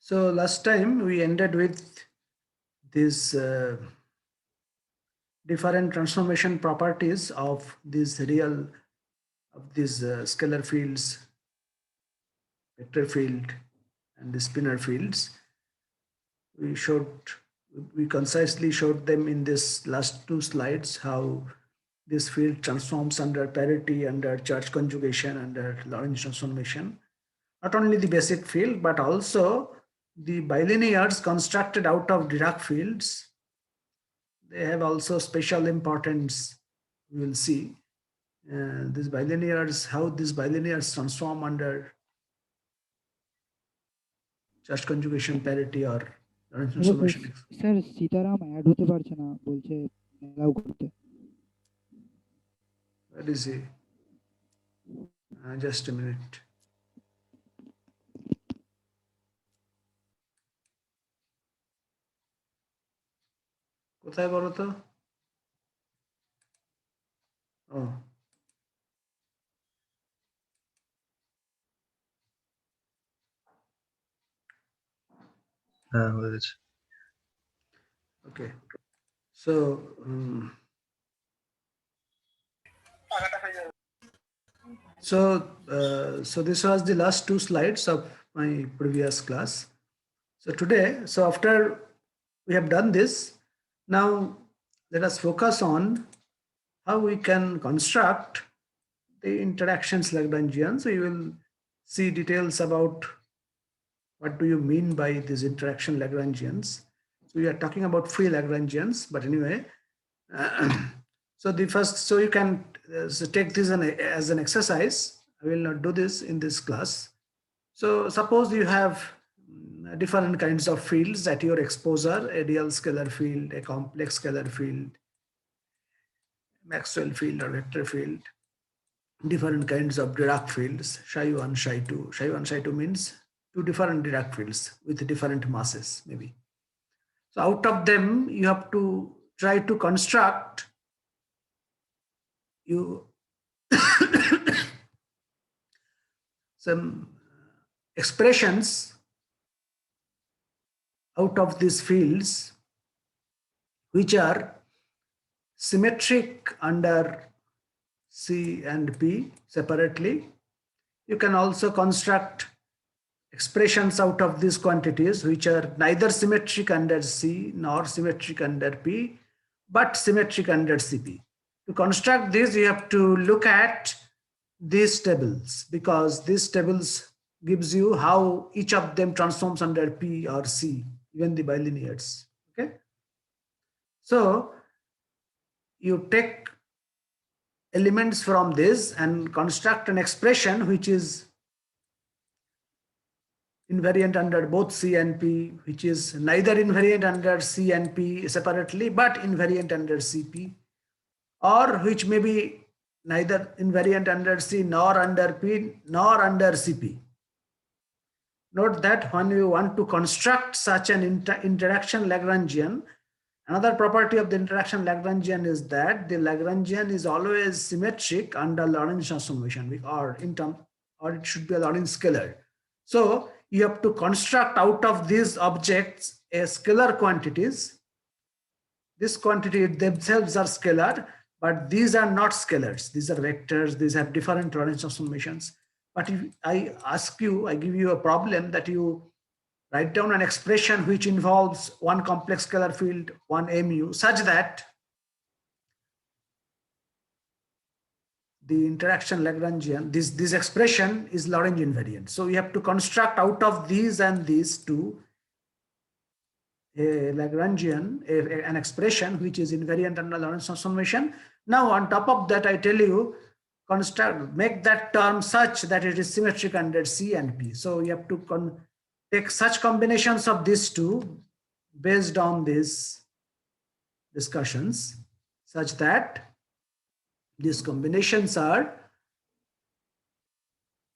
So last time we ended with this different transformation properties of these scalar fields, vector field, and the spinor fields. We concisely showed them in this last two slides how this field transforms under parity, under charge conjugation, under Lorentz transformation. Not only the basic field, but also the bilinears constructed out of Dirac fields. They have also special importance. We will see these bilinears, how these bilinears transform under charge conjugation parity or Lorentz transformation. Sir Sitaram add হতে পারছে না, বলছে allow করতে। Where is he? Just a minute. কোথায় বলো তো? Oh. Okay. So so this was the last two slides of my previous class. So today, so after we have done this, now let us focus on how we can construct the interactions Lagrangians. So you will see details about what do you mean by these interaction Lagrangians. So we are talking about free Lagrangians, but anyway, so the first, so you can so take this as an exercise. I will not do this in this class. So suppose you have different kinds of fields at your exposure, a real scalar field, a complex scalar field, Maxwell field or vector field, different kinds of Dirac fields, psi1, psi2. Psi1, psi2 means two different Dirac fields with different masses, maybe. So out of them, you have to try to construct some expressions out of these fields which are symmetric under C and P separately. You can also construct expressions out of these quantities which are neither symmetric under C nor symmetric under P, but symmetric under CP. To construct this, you have to look at these tables, because these tables gives you how each of them transforms under P or C, even the bilinears. Okay. So you take elements from this and construct an expression which is invariant under both C and P, which is neither invariant under C and P separately, but invariant under CP, or which may be neither invariant under C nor under P nor under CP. Note that when you want to construct such an interaction Lagrangian, another property of the interaction Lagrangian is that the Lagrangian is always symmetric under Lorentz transformation, or it should be a Lorentz scalar. So you have to construct out of these objects a scalar quantities. This quantity themselves are scalar, but these are not scalars. These are vectors. These have different Lorentz transformations. But if I ask you, I give you a problem that you write down an expression which involves one complex scalar field, one mu, such that the interaction Lagrangian, this expression is Lorentz invariant. So we have to construct out of these and these two a Lagrangian, an expression which is invariant under Lorentz transformation. Now on top of that, I tell you, make that term such that it is symmetric under C and P. So you have to take such combinations of these two based on these discussions, such that these combinations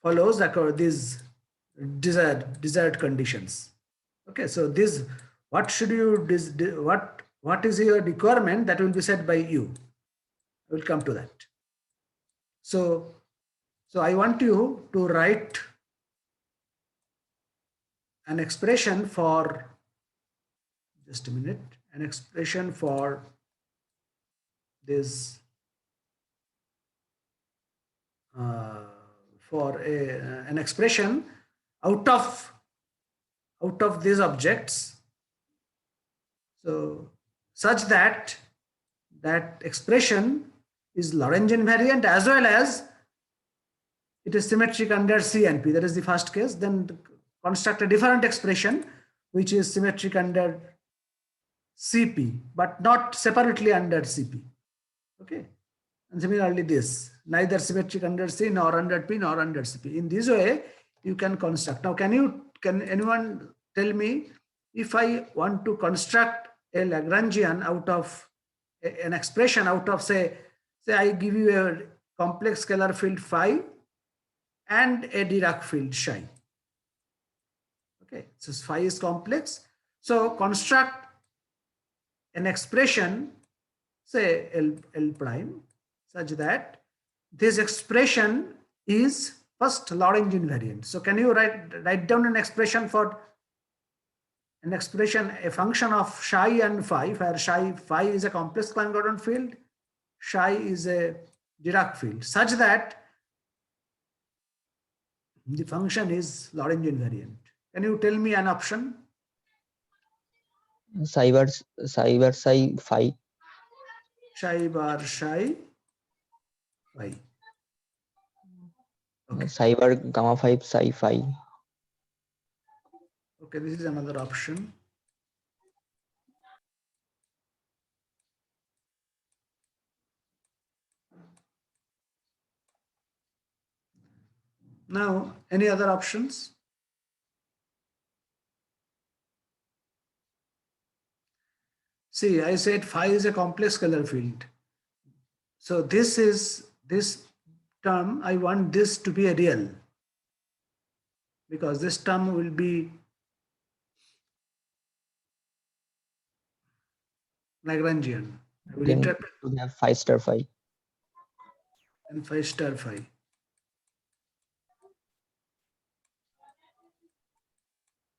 follows these desired conditions. Okay, so this, what is your requirement, that will be set by you. I will come to that. So I want you to write an expression for, just a minute, an expression for this, an expression out of these objects, so such that that expression is Lorentz invariant as well as it is symmetric under C and P. That is the first case. Then construct a different expression which is symmetric under CP, but not separately under CP. Okay. And similarly, this neither symmetric under C nor under P nor under CP. In this way, you can construct. Now, can anyone tell me, if I want to construct a Lagrangian out of an expression out of, say I give you a complex scalar field phi and a Dirac field psi. Okay, so phi is complex. So construct an expression, say L prime, such that this expression is first Lorentz invariant. So can you write down an expression for a function of psi and phi, where phi is a complex Klein-Gordon field, psi is a Dirac field, such that the function is Lorentz invariant. Can you tell me an option? Psi bar psi phi. Psi bar psi phi. Okay. Psi bar gamma phi psi phi. Okay, this is another option. Now, any other options? See, I said phi is a complex scalar field. So this term, I want this to be a real, because this term will be Lagrangian. I will interpret. We have phi star phi. And phi star phi.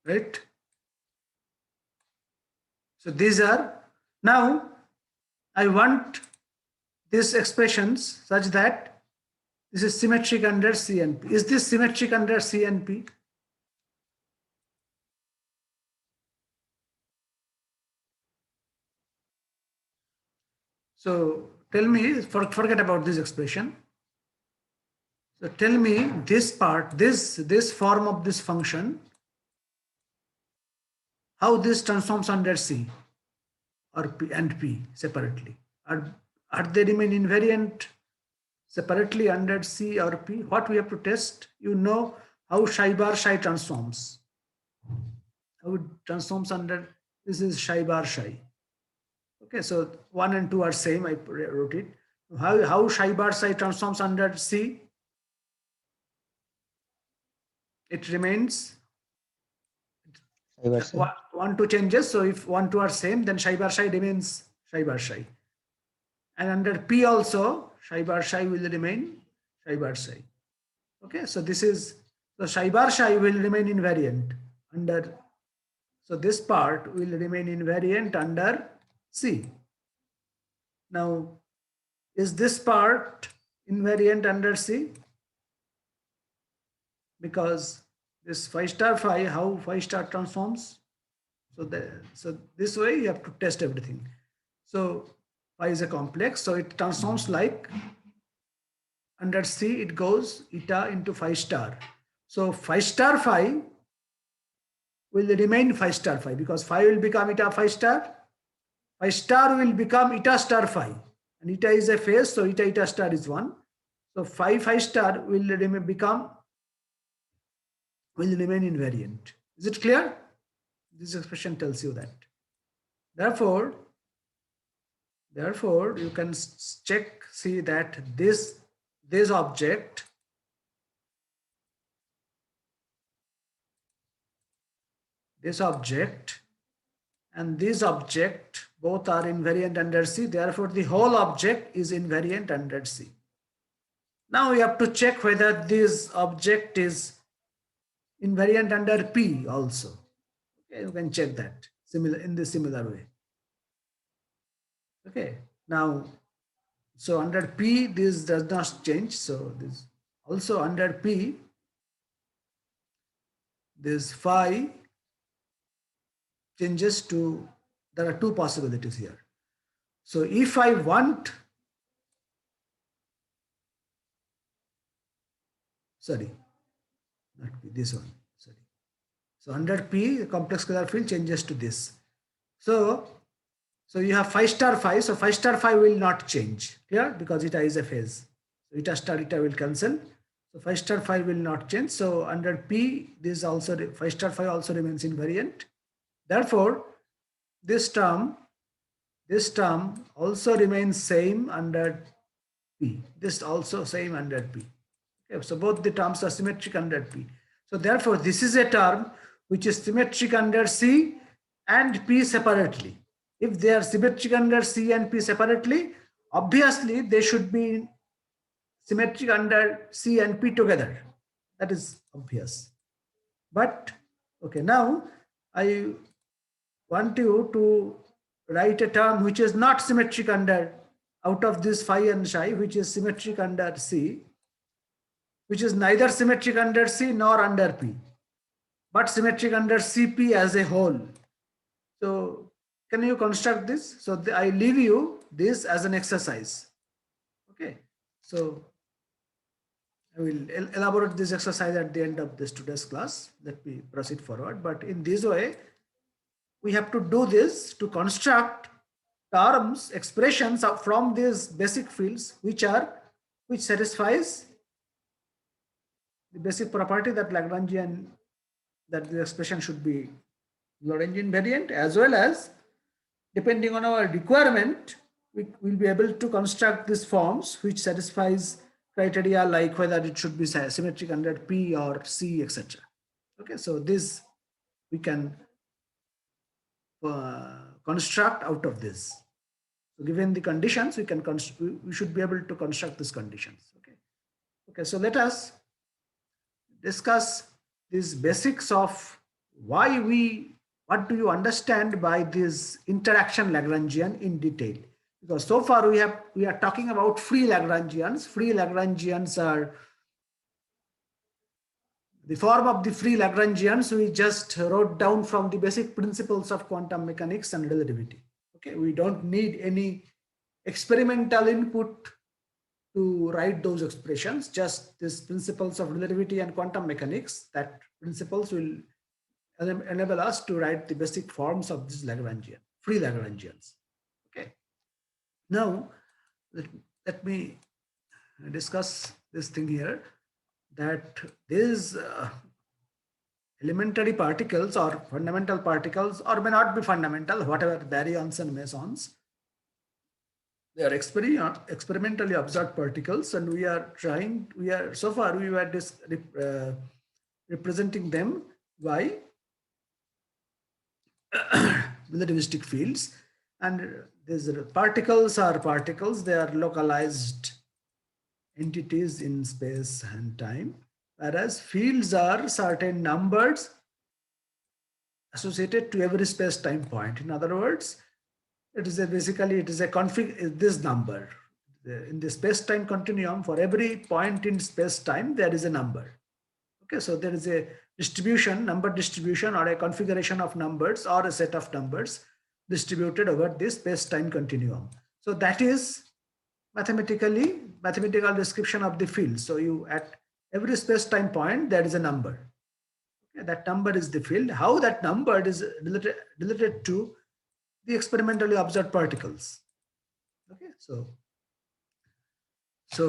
Right? So these are, now I want these expressions such that this is symmetric under C and P. Is this symmetric under C and P? So tell me, forget about this expression. So tell me this part, this form of this function, how this transforms under C or P and P separately. Are they remain invariant separately under C or P? What we have to test? You know how psi bar psi transforms. How it transforms under, this is psi bar psi. Okay, so 1 and 2 are same, I wrote it. How psi bar psi transforms under C? It remains 1, 2 changes. So if 1, 2 are same, then psi bar psi remains psi bar psi. And under P also, psi bar psi will remain psi bar psi. Okay, so this is, so psi bar psi will remain invariant under, so this part will remain invariant under C. Now, is this part invariant under C? Because this phi star phi, how phi star transforms? So this way you have to test everything. So phi is a complex, so it transforms like under C, it goes eta into phi star. So phi star phi will remain phi star phi, because phi will become eta phi star. Phi star will become eta star phi, and eta is a phase, so eta star is 1. So phi star will remain invariant. Is it clear? This expression tells you that. Therefore, you can check, see that this object and this object both are invariant under C. Therefore, the whole object is invariant under C. Now we have to check whether this object is invariant under P also. Okay, you can check that in the similar way. Okay, now, so under P, this does not change. So this also under P, this phi changes to, there are two possibilities here. So if I want, sorry, not P, this one, sorry. So under P, the complex scalar field changes to this. So you have phi star phi. So phi star phi will not change here because eta is a phase. So eta star eta will cancel. So phi star phi will not change. So under P, this also phi star phi also remains invariant. Therefore, this term also remains same under P. This also same under P. Okay, so both the terms are symmetric under P. So therefore, this is a term which is symmetric under C and P separately. If they are symmetric under C and P separately, obviously they should be symmetric under C and P together. That is obvious. But okay, now I want you to write a term which is not symmetric under, out of this phi and psi, which is symmetric under C, which is neither symmetric under C nor under P, but symmetric under CP as a whole. So can you construct this? So I leave you this as an exercise. Okay, so I will elaborate this exercise at the end of this today's class. Let me proceed forward. But in this way, we have to do this to construct terms, expressions from these basic fields, which satisfies the basic property that Lagrangian, that the expression should be Lorentz invariant, as well as, depending on our requirement, we will be able to construct these forms which satisfies criteria like whether it should be symmetric under P or C, etc. Okay, so this we can construct out of this. So given the conditions, we should be able to construct these conditions. Okay. Okay, so let us discuss these basics of what do you understand by this interaction Lagrangian in detail. Because so far we are talking about free Lagrangians. Free Lagrangians are the form of the free Lagrangians we just wrote down from the basic principles of quantum mechanics and relativity. Okay, we don't need any experimental input to write those expressions, just these principles of relativity and quantum mechanics. That principles will enable us to write the basic forms of this Lagrangian, free Lagrangians. Okay. Now, let me discuss this thing here, that these elementary particles or fundamental particles, or may not be fundamental, whatever baryons and mesons, they are experimentally observed particles, and so far we were representing them by relativistic fields. And these particles are particles, they are localized entities in space and time, whereas fields are certain numbers associated to every space-time point. In other words, this number. In the space-time continuum, for every point in space-time, there is a number. Okay, so there is a distribution, number distribution, or a configuration of numbers or a set of numbers distributed over this space-time continuum. So that is mathematical description of the field. So at every space-time point, there is a number. Okay, that number is the field. How that number is related to the experimentally observed particles. Okay, so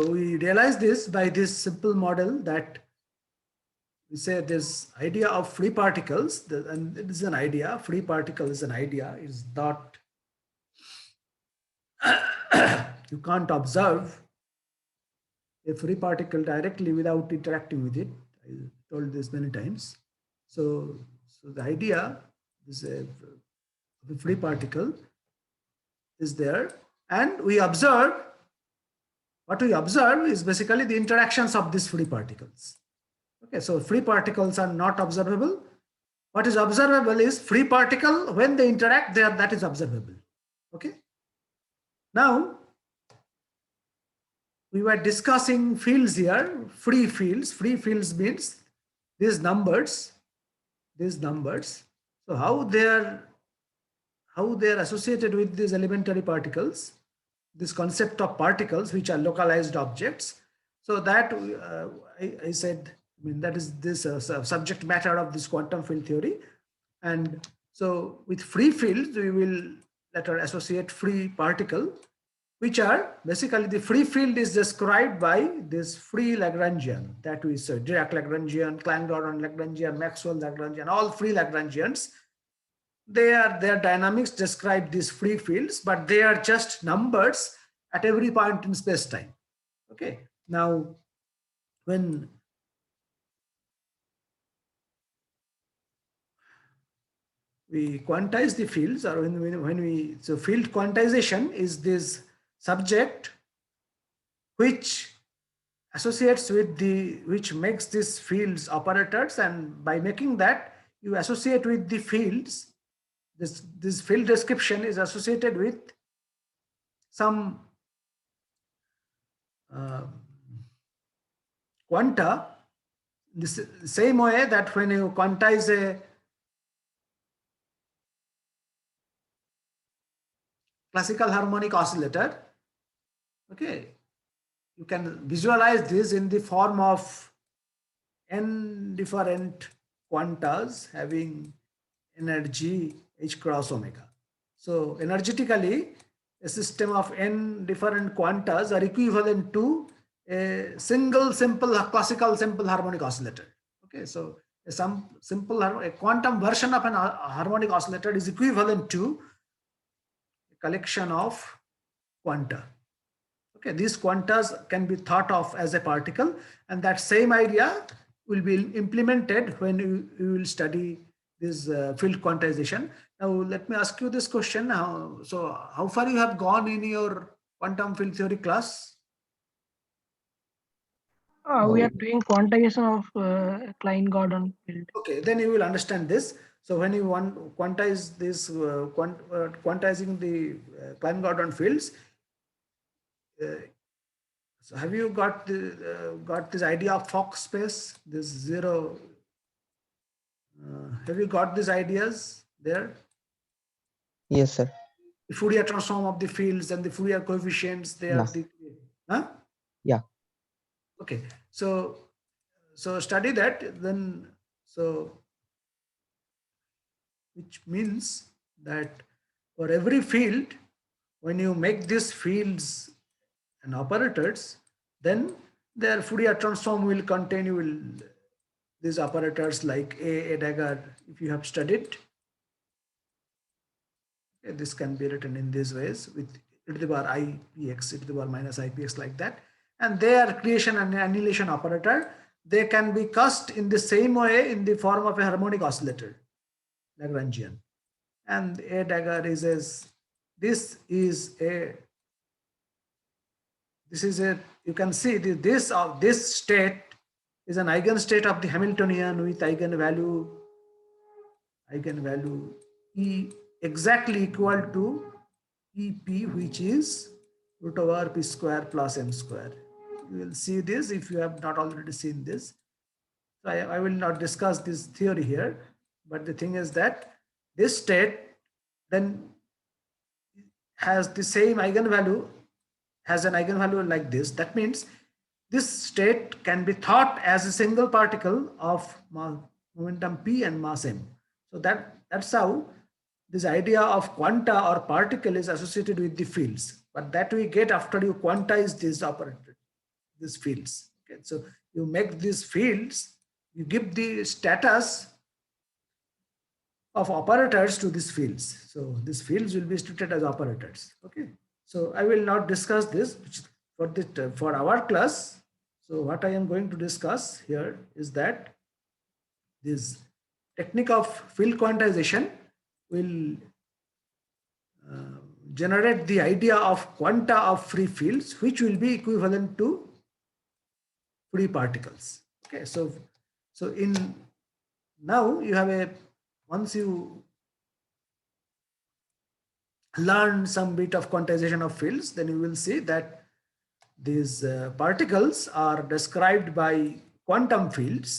we realize this by this simple model, that we say this idea of free particles, and it is an idea, free particle is an idea, it is not, you can't observe a free particle directly without interacting with it. I told this many times. So the idea is a free particle is there, and we observe, what we observe is basically the interactions of these free particles. Okay, so free particles are not observable, What is observable is free particle. When they interact, that is observable. Okay. Now, we were discussing fields here, free fields. Free fields means these numbers. So how they are associated with these elementary particles, this concept of particles which are localized objects. So that I said, I mean, that is this subject matter of this quantum field theory. And so with free fields, we will later associate free particle, which are basically the free field is described by this free Lagrangian that we said, Dirac Lagrangian, Klein-Gordon Lagrangian, Maxwell Lagrangian, all free Lagrangians. Their dynamics describe these free fields, but they are just numbers at every point in space-time. Okay. Now, when we quantize the fields, or so field quantization is this subject which associates with which makes these fields operators, and by making that, you associate with the fields. This field description is associated with some quanta, the same way that when you quantize a classical harmonic oscillator, okay, you can visualize this in the form of n different quantas having energy h cross omega. So energetically, a system of n different quantas are equivalent to a single simple classical simple harmonic oscillator. Okay, so a quantum version of an harmonic oscillator is equivalent to a collection of quanta. Okay, these quantas can be thought of as a particle, and that same idea will be implemented when you will study this field quantization. Now, let me ask you this question. How far you have gone in your quantum field theory class? We are doing quantization of Klein-Gordon field. Okay, then you will understand this. So when you want quantize this, quantizing the Klein-Gordon fields, so have you got this idea of Fock space? This zero. Have you got these ideas there? Yes, sir. The Fourier transform of the fields and the Fourier coefficients. They are the. Huh? Yeah. Okay. So study that then. So which means that for every field, when you make these fields and operators, then their Fourier transform will contain these operators like a dagger. If you have studied, okay, this can be written in these ways with e to the power ipx, e to the power minus ipx, like that. And their creation and annihilation operator, they can be cast in the same way in the form of a harmonic oscillator, Lagrangian. And a dagger is you can see this state is an eigenstate of the Hamiltonian with eigenvalue E exactly equal to EP, which is root over p square plus m square. You will see this if you have not already seen this. So I will not discuss this theory here, but the thing is that this state then has the same eigenvalue, has an eigenvalue like this. That means this state can be thought as a single particle of momentum p and mass m. So that's how this idea of quanta or particle is associated with the fields. But that we get after you quantize these fields. Okay, so you make these fields, you give the status of operators to these fields. So these fields will be treated as operators. Okay. So I will not discuss this for our class. So what I am going to discuss here is that this technique of field quantization will generate the idea of quanta of free fields, which will be equivalent to free particles. Okay. So now you have a once you learn some bit of quantization of fields, then you will see that these particles are described by quantum fields.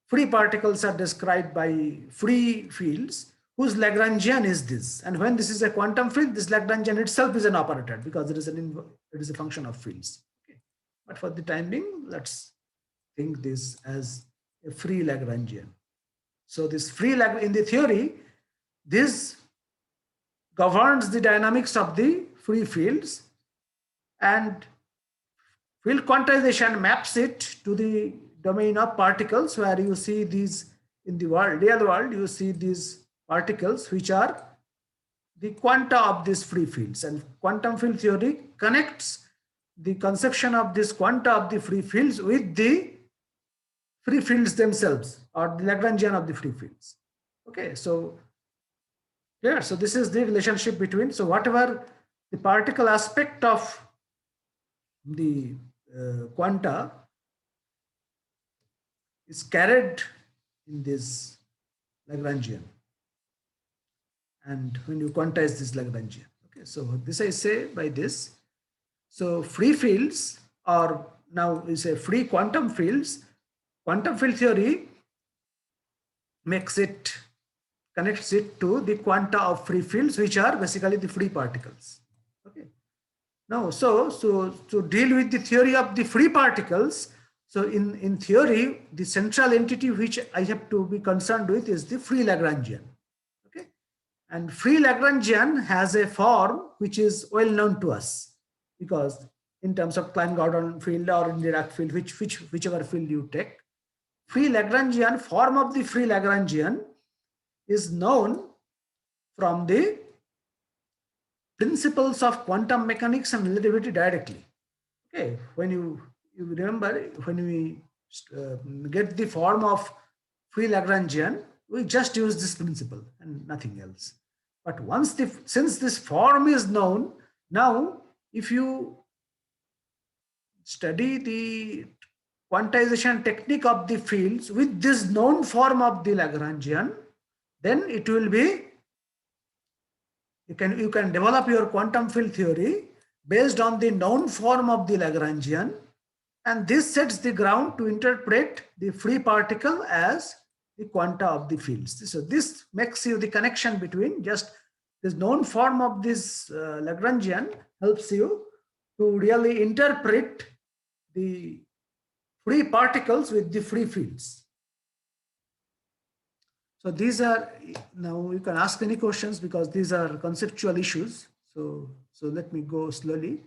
Free particles are described by free fields whose Lagrangian is this. And when this is a quantum field, this Lagrangian itself is an operator because it is a function of fields. Okay. But for the time being, let's think this as a free Lagrangian. So this free in the theory, this governs the dynamics of the free fields, and field quantization maps it to the domain of particles, where you see these in the real world, you see these particles which are the quanta of these free fields, and quantum field theory connects the conception of this quanta of the free fields with the free fields themselves, or the Lagrangian of the free fields. Okay, so yeah, so this is the relationship between, so whatever the particle aspect of the quanta is carried in this Lagrangian, and when you quantize this Lagrangian. Okay, so this I say by this. So free fields, or now we say free quantum fields, quantum field theory makes it, connects it to the quanta of free fields, which are basically the free particles. Okay. Now, so to deal with the theory of the free particles, so in theory, the central entity which I have to be concerned with is the free Lagrangian. Okay. And free Lagrangian has a form which is well known to us, because in terms of Klein-Gordon field or in Dirac field, whichever field you take, free Lagrangian, form of the free Lagrangian is known from the principles of quantum mechanics and relativity directly. Okay, when you remember, when we get the form of free Lagrangian, we just use this principle and nothing else. But since this form is known, now if you study the quantization technique of the fields with this known form of the Lagrangian, then it will be, you can develop your quantum field theory based on the known form of the Lagrangian, and this sets the ground to interpret the free particle as the quanta of the fields. So this makes you the connection between just this known form of this Lagrangian, helps you to really interpret the free particles with the free fields. So these are, now you can ask any questions because these are conceptual issues. So let me go slowly.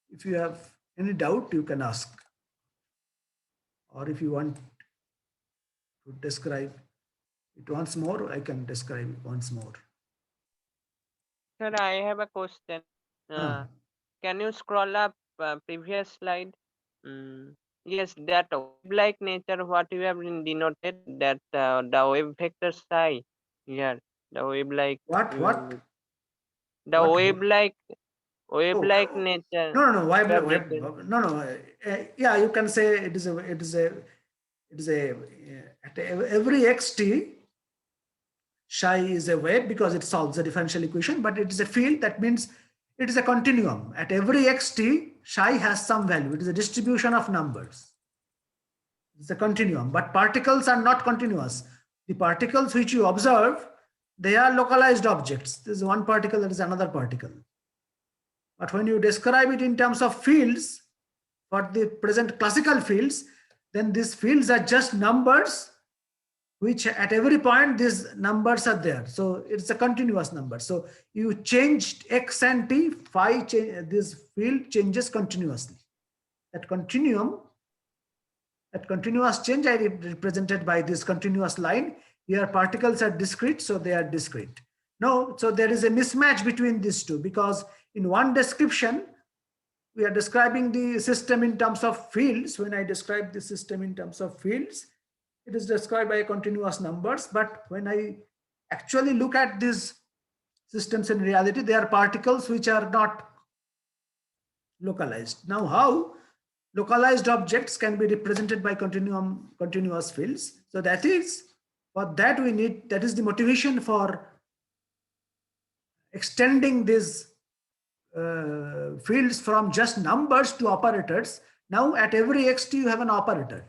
If you have any doubt, you can ask. Or if you want to describe it once more, I can describe it once more. Sir, I have a question. Can you scroll up previous slide? Yes, that wave-like nature, what you have denoted, that the wave vector psi here, the wave-like. What? The What? wave-like nature. No. Yeah, you can say it is a at every xt psi is a wave because it solves the differential equation, but it is a field. That means it is a continuum. At every xt, psi has some value. It is a distribution of numbers. It's a continuum, but particles are not continuous. The particles which you observe, they are localized objects. There is one particle, there is another particle. But when you describe it in terms of fields, for the present classical fields, then these fields are just numbers, which at every point these numbers are there. So it's a continuous number. So you changed x and t, phi, this field changes continuously. That continuum, that continuous change I represented by this continuous line. Here particles are discrete, so they are discrete. No, so there is a mismatch between these two, because in one description, we are describing the system in terms of fields. When I describe the system in terms of fields, it is described by continuous numbers. But when I actually look at these systems in reality, they are particles which are not localized. Now, how localized objects can be represented by continuous fields? So that is, For that we need, that is the motivation for extending these fields from just numbers to operators. Now at every xt you have an operator.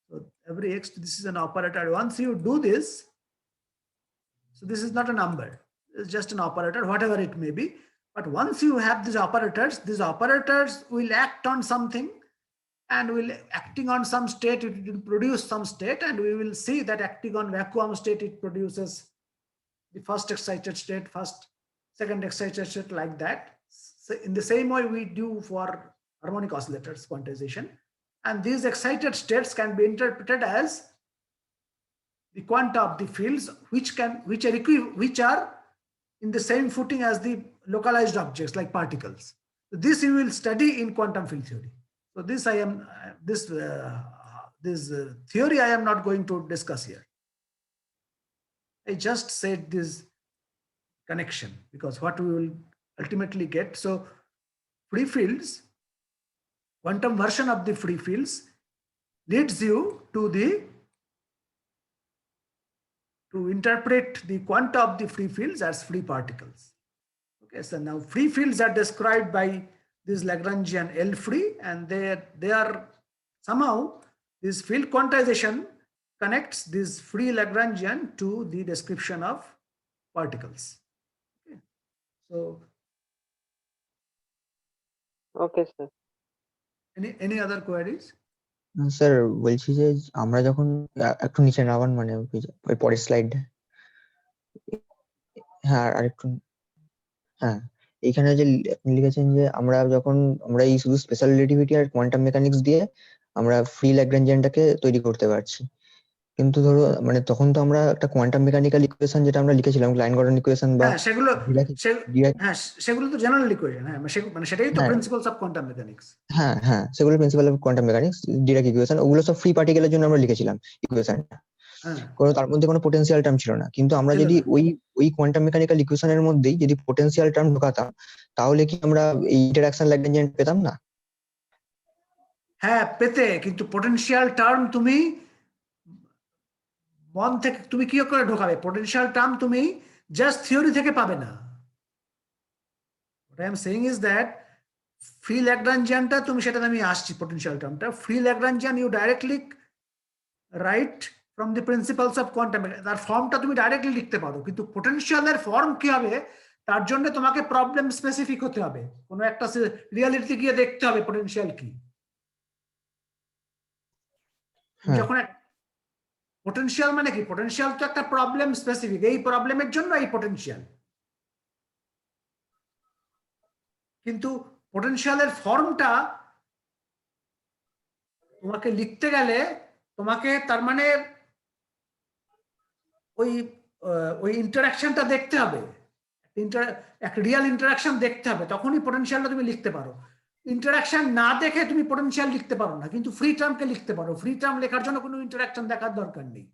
So every xt, this is an operator. Once you do this, so this is not a number, it's just an operator, whatever it may be. But once you have these operators will act on something, and will acting on some state, it will produce some state, and we will see that acting on vacuum state, it produces the first excited state, second excited state, like that. So in the same way we do for harmonic oscillators quantization. And these excited states can be interpreted as the quanta of the fields which are in the same footing as the localized objects like particles. This you will study in quantum field theory. So this theory I am not going to discuss here. I just said this connection because what we will ultimately get. So free fields, quantum version of the free fields leads you to interpret the quanta of the free fields as free particles. Okay, so now free fields are described by this Lagrangian L free, and they are somehow, this field quantization connects this free Lagrangian to the description of particles. Okay. So Okay, sir. any other queries? Sir বলছি যে আমরা যখন একটু নিচে নামান, মানে ওই পরের স্লাইড, হ্যাঁ আরেকটু, হ্যাঁ এখানে যে আপনি লিখেছেন যে আমরা এই শুধু স্পেশাল রিলেটিভিটি আর কোয়ান্টাম মেকানিক্স দিয়ে আমরা ফ্রি ল্যাগ্রাঞ্জিয়ানটাকে তৈরি করতে পারছি, কিন্তু ধরো মানে তখন তো আমরা একটা কোয়ান্টাম মেকানিক্যাল ইকুয়েশন যেটা আমরা লিখেছিলাম, ক্লাইন গর্ডন ইকুয়েশন বা সেগুলো তো জেনারেল ইকুয়েশন, হ্যাঁ মানে সেটাই তো প্রিন্সিপালস অফ কোয়ান্টাম মেকানিক্স। হ্যাঁ সেগুলো principal of quantum mechanics, Dirac equation, ওগুলো সব ফ্রি পার্টিকেলের জন্য আমরা লিখেছিলাম ইকুয়েশনটা। তার মধ্যে কোনো পোটেনশিয়াল টার্ম ছিল না, কিন্তু আমরা যদি ওই কোয়ান্টাম মেকানিক্যাল ইকুয়েশনের মধ্যেই যদি পোটেনশিয়াল টার্ম ঢোকাতাম, তাহলে কি আমরা এই ইন্টারঅ্যাকশন ল্যাগ্রাঞ্জিয়ান পেতাম না? হ্যাঁ পেতে, কিন্তু পোটেনশিয়াল টার্ম তুমি মন থেকে তুমি কি করে ঢোকাবে? পোটেনশিয়াল টার্ম তুমি জাস্ট থিওরি থেকে পাবে না। What I am saying is that free ল্যাগ্রাঞ্জিয়ানটা তুমি, সেটা আমি আসছি, পোটেনশিয়াল টার্মটা free Lagrangian you directly right from the principles of quantum mechanics, তার ফর্মটা তুমি ডাইরেক্টলি লিখতে পারো, কিন্তু পোটেনশিয়ালের ফর্ম কি হবে তার জন্য তোমাকে প্রবলেম স্পেসিফিক হতে হবে, কোনো একটা রিয়ালিটি গিয়ে দেখতে হবে পোটেনশিয়াল কি। যখন পোটেনশিয়াল মানে কি, পোটেনশিয়াল তো একটা প্রবলেম স্পেসিফিক, এই প্রবলেমের জন্য এই পোটেনশিয়াল, কিন্তু পোটেনশিয়ালের ফর্মটা তোমাকে লিখতে গেলে তোমাকে তার মানে ওই ইন্টারাকশনটা দেখতে হবে, একটা রিয়েল ইন্টারাকশন দেখতে হবে, তখনই পোটেনশিয়ালটা তুমি লিখতে পারো। ইন্টারাকশন না দেখে তুমি পোটেনশিয়াল লিখতে পারো না, কিন্তু ফ্রি টার্মকে লিখতে পারো। ফ্রি টার্ম লেখার জন্য কোনো ইন্টারাকশন দেখার দরকার নেই।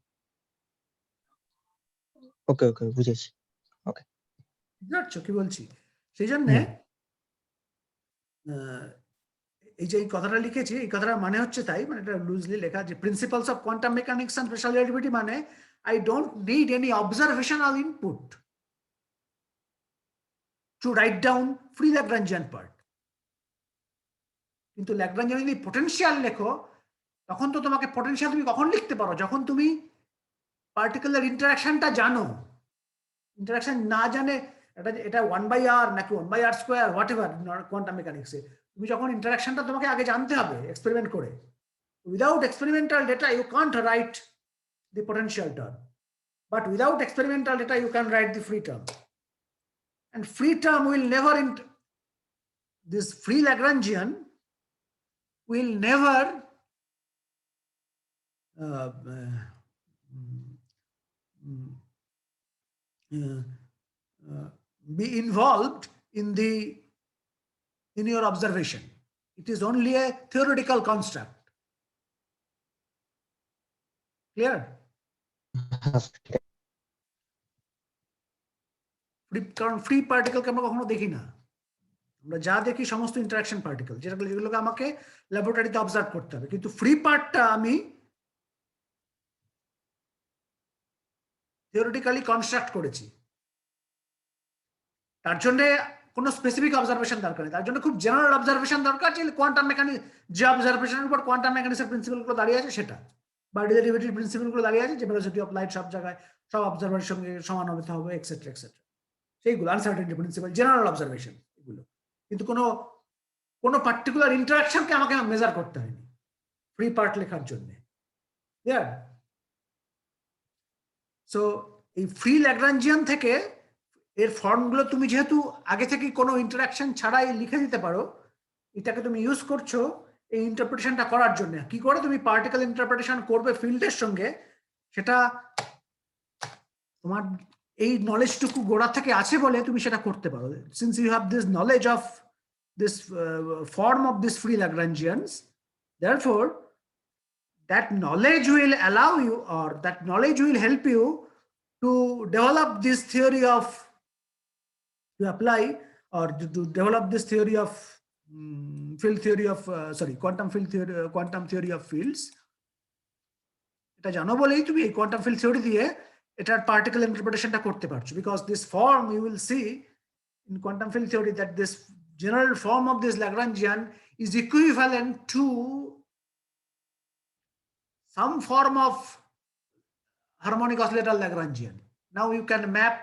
ওকে বুঝেছি। ওকে, বুঝতে কি বলছি? সেই জন্য এই যে এই কথাটা লিখেছি, এই কথাটার মানে হচ্ছে তাই, মানে এটা লুজলি লেখা, যে principles of quantum mechanics and special relativity মানে I don't need any observational input to write down free Lagrangian part. কিন্তু ল্যাগ্রাঞ্জিয়ান যদি পোটেনশিয়াল লেখো, তখন তো তোমাকে পোটেনশিয়াল তুমি কখন লিখতে পারো? যখন তুমি পার্টিকুলার ইন্টারাকশনটা জানো। ইন্টারাকশন না জানে এটা 1/r নাকি 1/r², হোয়াট এভার কোয়ান্টাম মেকানিক্সে, তুমি যখন ইন্টারাকশনটা তোমাকে আগে জানতে হবে এক্সপেরিমেন্ট করে। Without experimental data you can't write the potential term, but without experimental data you can write the free term, and free term will never this free Lagrangian will never be involved in your observation. It is only a theoretical construct. Clear? কারণ free পার্টিকেলকে আমরা কখনো দেখি না, আমরা যা দেখি সমস্ত interaction particle, যেগুলোকে আমাকে ল্যাবরেটরিতে অবজার্ভ করতে হবে, কিন্তু ফ্রি পার্টটা আমি থিওরিটিক্যালি কনস্ট্রাক্ট করেছি, তার জন্য কোনো স্পেসিফিক অবজারভেশন দরকার নেই, তার জন্য খুব জেনারেল অবজারভেশন দরকার, যে কোয়ান্টাম মেকানিক্স, যে অবজারভেশনের উপর কোয়ান্টাম মেকানিক্সের প্রিন্সিপালগুলো দাঁড়িয়ে আছে সেটা, বা রিলেটিভিটির প্রিন্সিপালগুলো দাঁড়িয়ে আছে, যে ভেলোসিটি অফ লাইট সব জায়গায় সব অবজারভারের সঙ্গে সমান হতে হবে, এক্সেট্রা এক্সেট্রা, সেইগুলো আনসার্টেনিটি প্রিন্সিপাল, জেনারেল অবজারভেশন এগুলো। কিন্তু কোনো পার্টিকুলার ইন্টারাকশনকে আমাকে মেজার করতে হয়নি ফ্রি পার্ট লেখার জন্য। সো এই ফ্রি ল্যাগ্রাঞ্জিয়ান থেকে এর ফর্মগুলো তুমি যেহেতু আগে থেকে কোনো ইন্টারাকশন ছাড়াই লিখে দিতে পারো, এটাকে তুমি ইউজ করছো এই ইন্টারপ্রিটেশনটা করার জন্য। কি করে তুমি পার্টিকেল ইন্টারপ্রিটেশন করবে ফিল্ডের সঙ্গে, সেটা তোমার এই নলেজটুকু গোড়া থেকে আছে বলে তুমি সেটা করতে পারো। Since you have this knowledge of this form of this free Lagrangians, therefore that knowledge will allow you, or that knowledge will help you to develop this theory of, to apply or to develop this theory of field theory of quantum field theory, quantum theory of fields. এটা জানো বলেই তুমি এই quantum field theory দিয়ে এটার particle ইন্টারপ্রিটেশনটা করতে পারছো, because this form you will see in quantum field theory that this general form of this Lagrangian is equivalent to some form of harmonic oscillator Lagrangian. Now you can map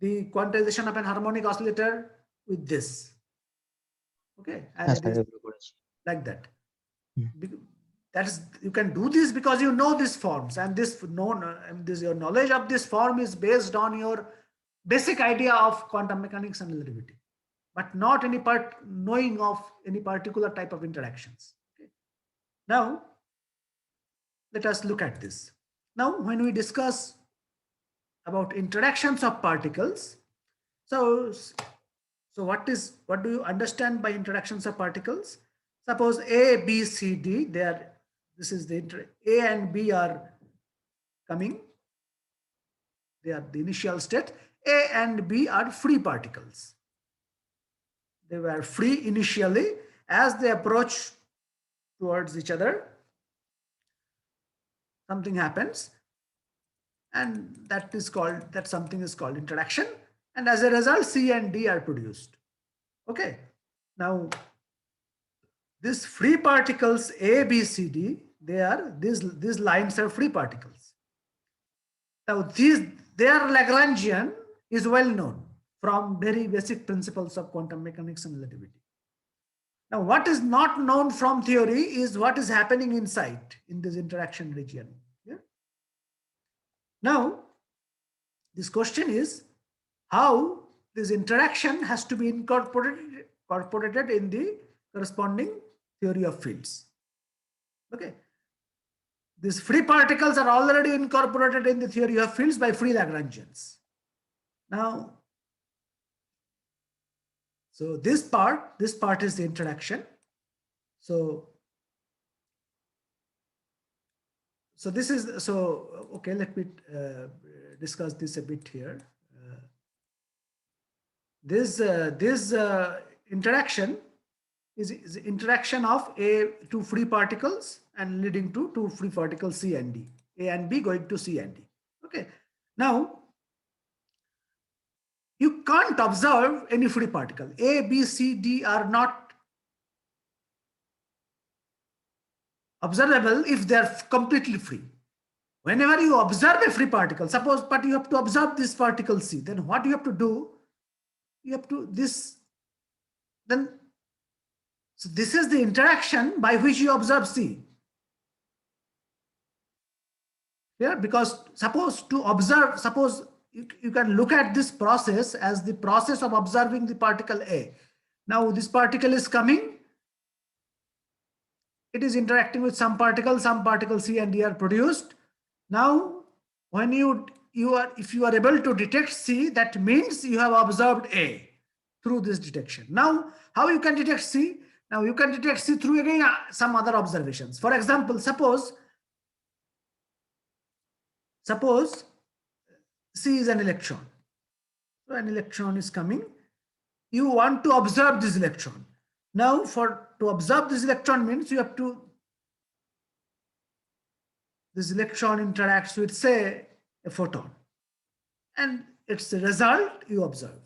the quantization of an harmonic oscillator with this. Okay, and it is like that. That is, you can do this because you know these forms, and your knowledge of this form is based on your basic idea of quantum mechanics and relativity, but not any knowing of any particular type of interactions. Okay. Now, let us look at this. Now, when we discuss about interactions of particles, so what do you understand by interactions of particles? Suppose A, B, C, D, this is A and B are coming. They are the initial state. A and B are free particles. They were free initially. As they approach towards each other, something happens, and that something is called interaction, and as a result C and D are produced. Okay, now these free particles A, B, C, D, these lines are free particles. Now their Lagrangian is well known from very basic principles of quantum mechanics and relativity. Now, what is not known from theory is what is happening inside in this interaction region. Yeah? Now, this question is how this interaction has to be incorporated in the corresponding theory of fields. Okay. These free particles are already incorporated in the theory of fields by free Lagrangians. Now, so this part is the interaction. So this is, okay, let me discuss this a bit here. This interaction is interaction of two free particles and leading to two free particles C and D. A and B going to C and D. Okay. Now, you can't observe any free particle. A, B, C, D are not observable if they are completely free. Whenever you observe a free particle, suppose, but you have to observe this particle C, then what you have to do? You have to so this is the interaction by which you observe C. Yeah, because suppose you can look at this process as the process of observing the particle A. Now this particle is coming, it is interacting with some particle C and D are produced. Now, when if you are able to detect C, that means you have observed A through this detection. Now, how you can detect C? Now you can detect C through again some other observations. For example, suppose C is an electron. So an electron is coming. You want to observe this electron. Now, to observe this electron means you have to, this electron interacts with, say, a photon. and it's the result you observe.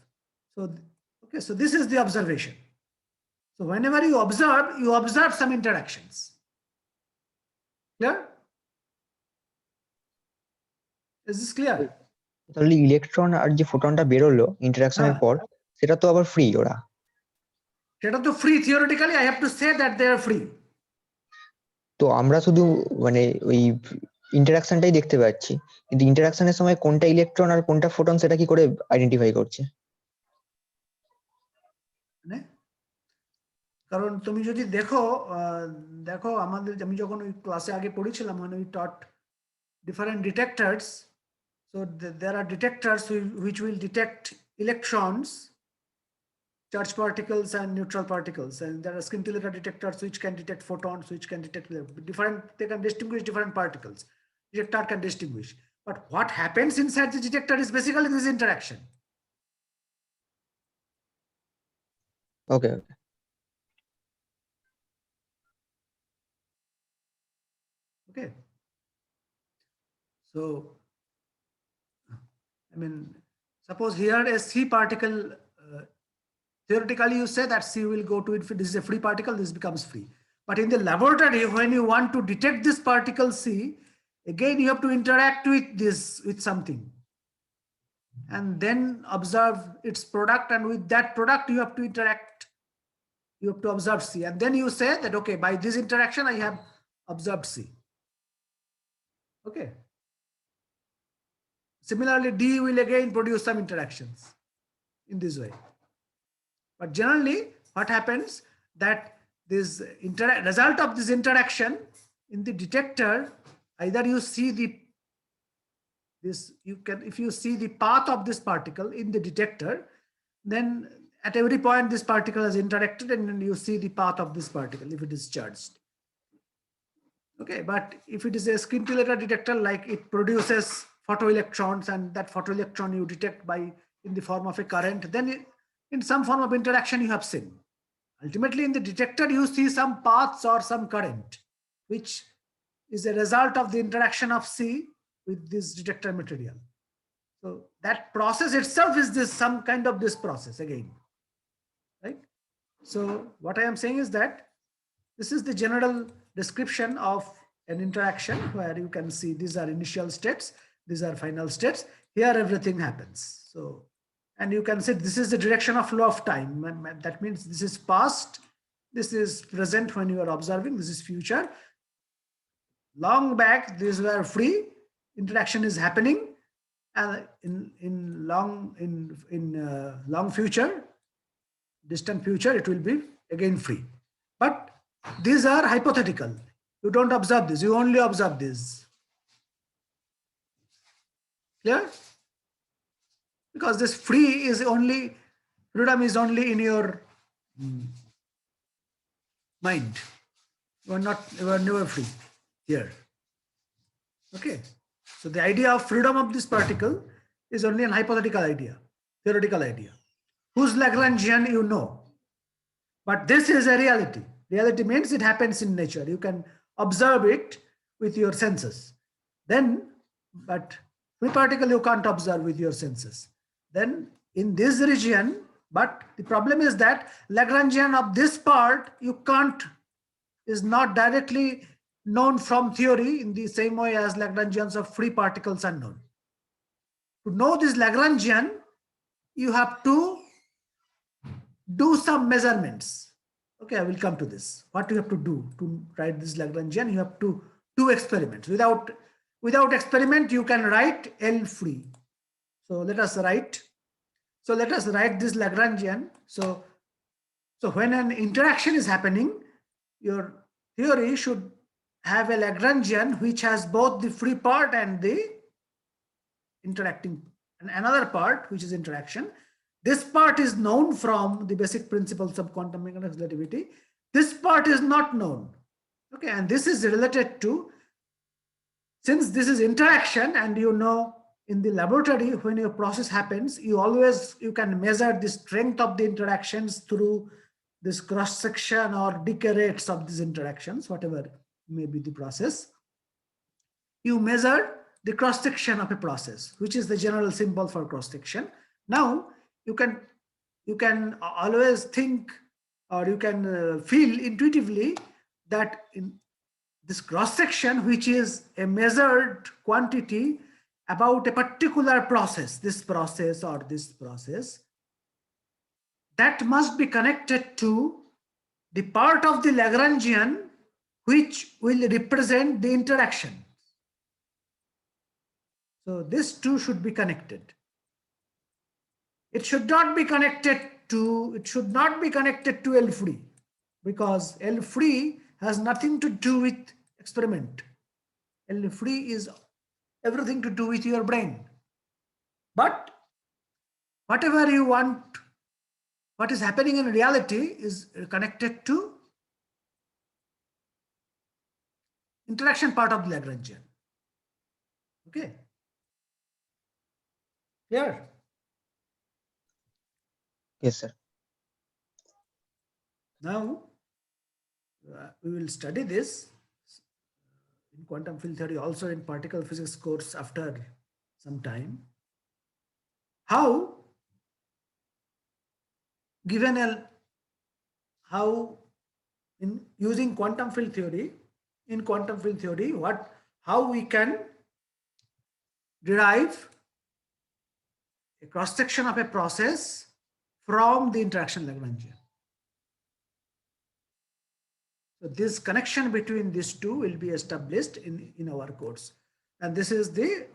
So, okay, so this is the observation. So whenever you observe some interactions. Clear? Is this clear? তাহলে electron আর যে ফোটনটা বেরোলো ইন্টারাকশনের পর সেটা তো আবার free ওরা। সেটা তো free, theoretically I have to say that they are free. তো আমরা শুধু মানে ওই ইন্টারাকশনটাই দেখতে পাচ্ছি, কিন্তু ইন্টারাকশনের সময় কোনটা ইলেকট্রন আর কোনটা ফোটন সেটা কি করে আইডেন্টিফাই করছে? মানে কারণ তুমি যদি দেখো দেখো আমাদের আমি যখন ওই ক্লাসে আগে পড়েছিলাম when we taught different detectors, so there are detectors which will detect electrons, charged particles and neutral particles, and there are scintillator detectors which can detect photons, which can detect different, they can distinguish different particles. Detector can distinguish, but what happens inside the detector is basically this interaction. Okay, Okay, so I mean, suppose here a C particle, theoretically you say that C will go to infinity, this is a free particle, this becomes free. But in the laboratory, when you want to detect this particle C, again you have to interact with this, with something. And then observe its product, and with that product you have to interact, you have to observe C. And then you say that, okay, by this interaction I have observed C. Okay. Similarly, D will again produce some interactions in this way. But generally, what happens that this result of this interaction in the detector, either you see if you see the path of this particle in the detector, then at every point this particle has interacted, and then you see the path of this particle if it is charged. Okay, but if it is a scintillator detector, like it produces photoelectrons, and that photoelectron you detect by in the form of a current, then in some form of interaction you have seen. Ultimately, in the detector you see some paths or some current, which is a result of the interaction of C with this detector material. So that process itself is this some kind of this process again, right? So what I am saying is that this is the general description of an interaction, where you can see these are initial states, these are final states. Here everything happens. So, and you can say this is the direction of flow of time. That means this is past, this is present when you are observing, this is future. Long back, these were free, interaction is happening, and in long future, distant future, it will be again free. But these are hypothetical. You don't observe this, you only observe this. Clear? Because this free is only, freedom is only in your mind. You are never free here. Okay. So the idea of freedom of this particle is only an hypothetical idea, theoretical idea. Whose Lagrangian you know. But this is a reality. Reality means it happens in nature. You can observe it with your senses. Then, but free particle you can't observe with your senses. Then in this region, but the problem is that Lagrangian of this part you can't, is not directly known from theory in the same way as Lagrangians of free particles are known. To know this Lagrangian, you have to do some measurements. Okay, I will come to this. What you have to do to write this Lagrangian, you have to do experiments. Without experiment, you can write L free. So let us write this Lagrangian. So when an interaction is happening, your theory should have a Lagrangian which has both the free part and the interacting, and another part which is interaction. This part is known from the basic principles of quantum mechanics relativity. This part is not known. Okay, and this is related to, since this is interaction, and you know in the laboratory when your process happens, you can measure the strength of the interactions through this cross section or decay rates of these interactions, whatever may be the process. You measure the cross section of a process, which is the general symbol for cross section. Now you can always think, or you can feel intuitively that in this cross section, which is a measured quantity about a particular process, this process or this process, that must be connected to the part of the Lagrangian which will represent the interaction. So these two should be connected. It should not be connected to L free, because L free has nothing to do with experiment. L free is everything to do with your brain. But whatever you want, what is happening in reality is connected to interaction part of the Lagrangian. Okay. Clear? Yes, sir. Now, we will study this in quantum field theory, also in particle physics course after some time. How in using quantum field theory, how we can derive a cross section of a process from the interaction Lagrangian. So this connection between these two will be established in our course. And this is the,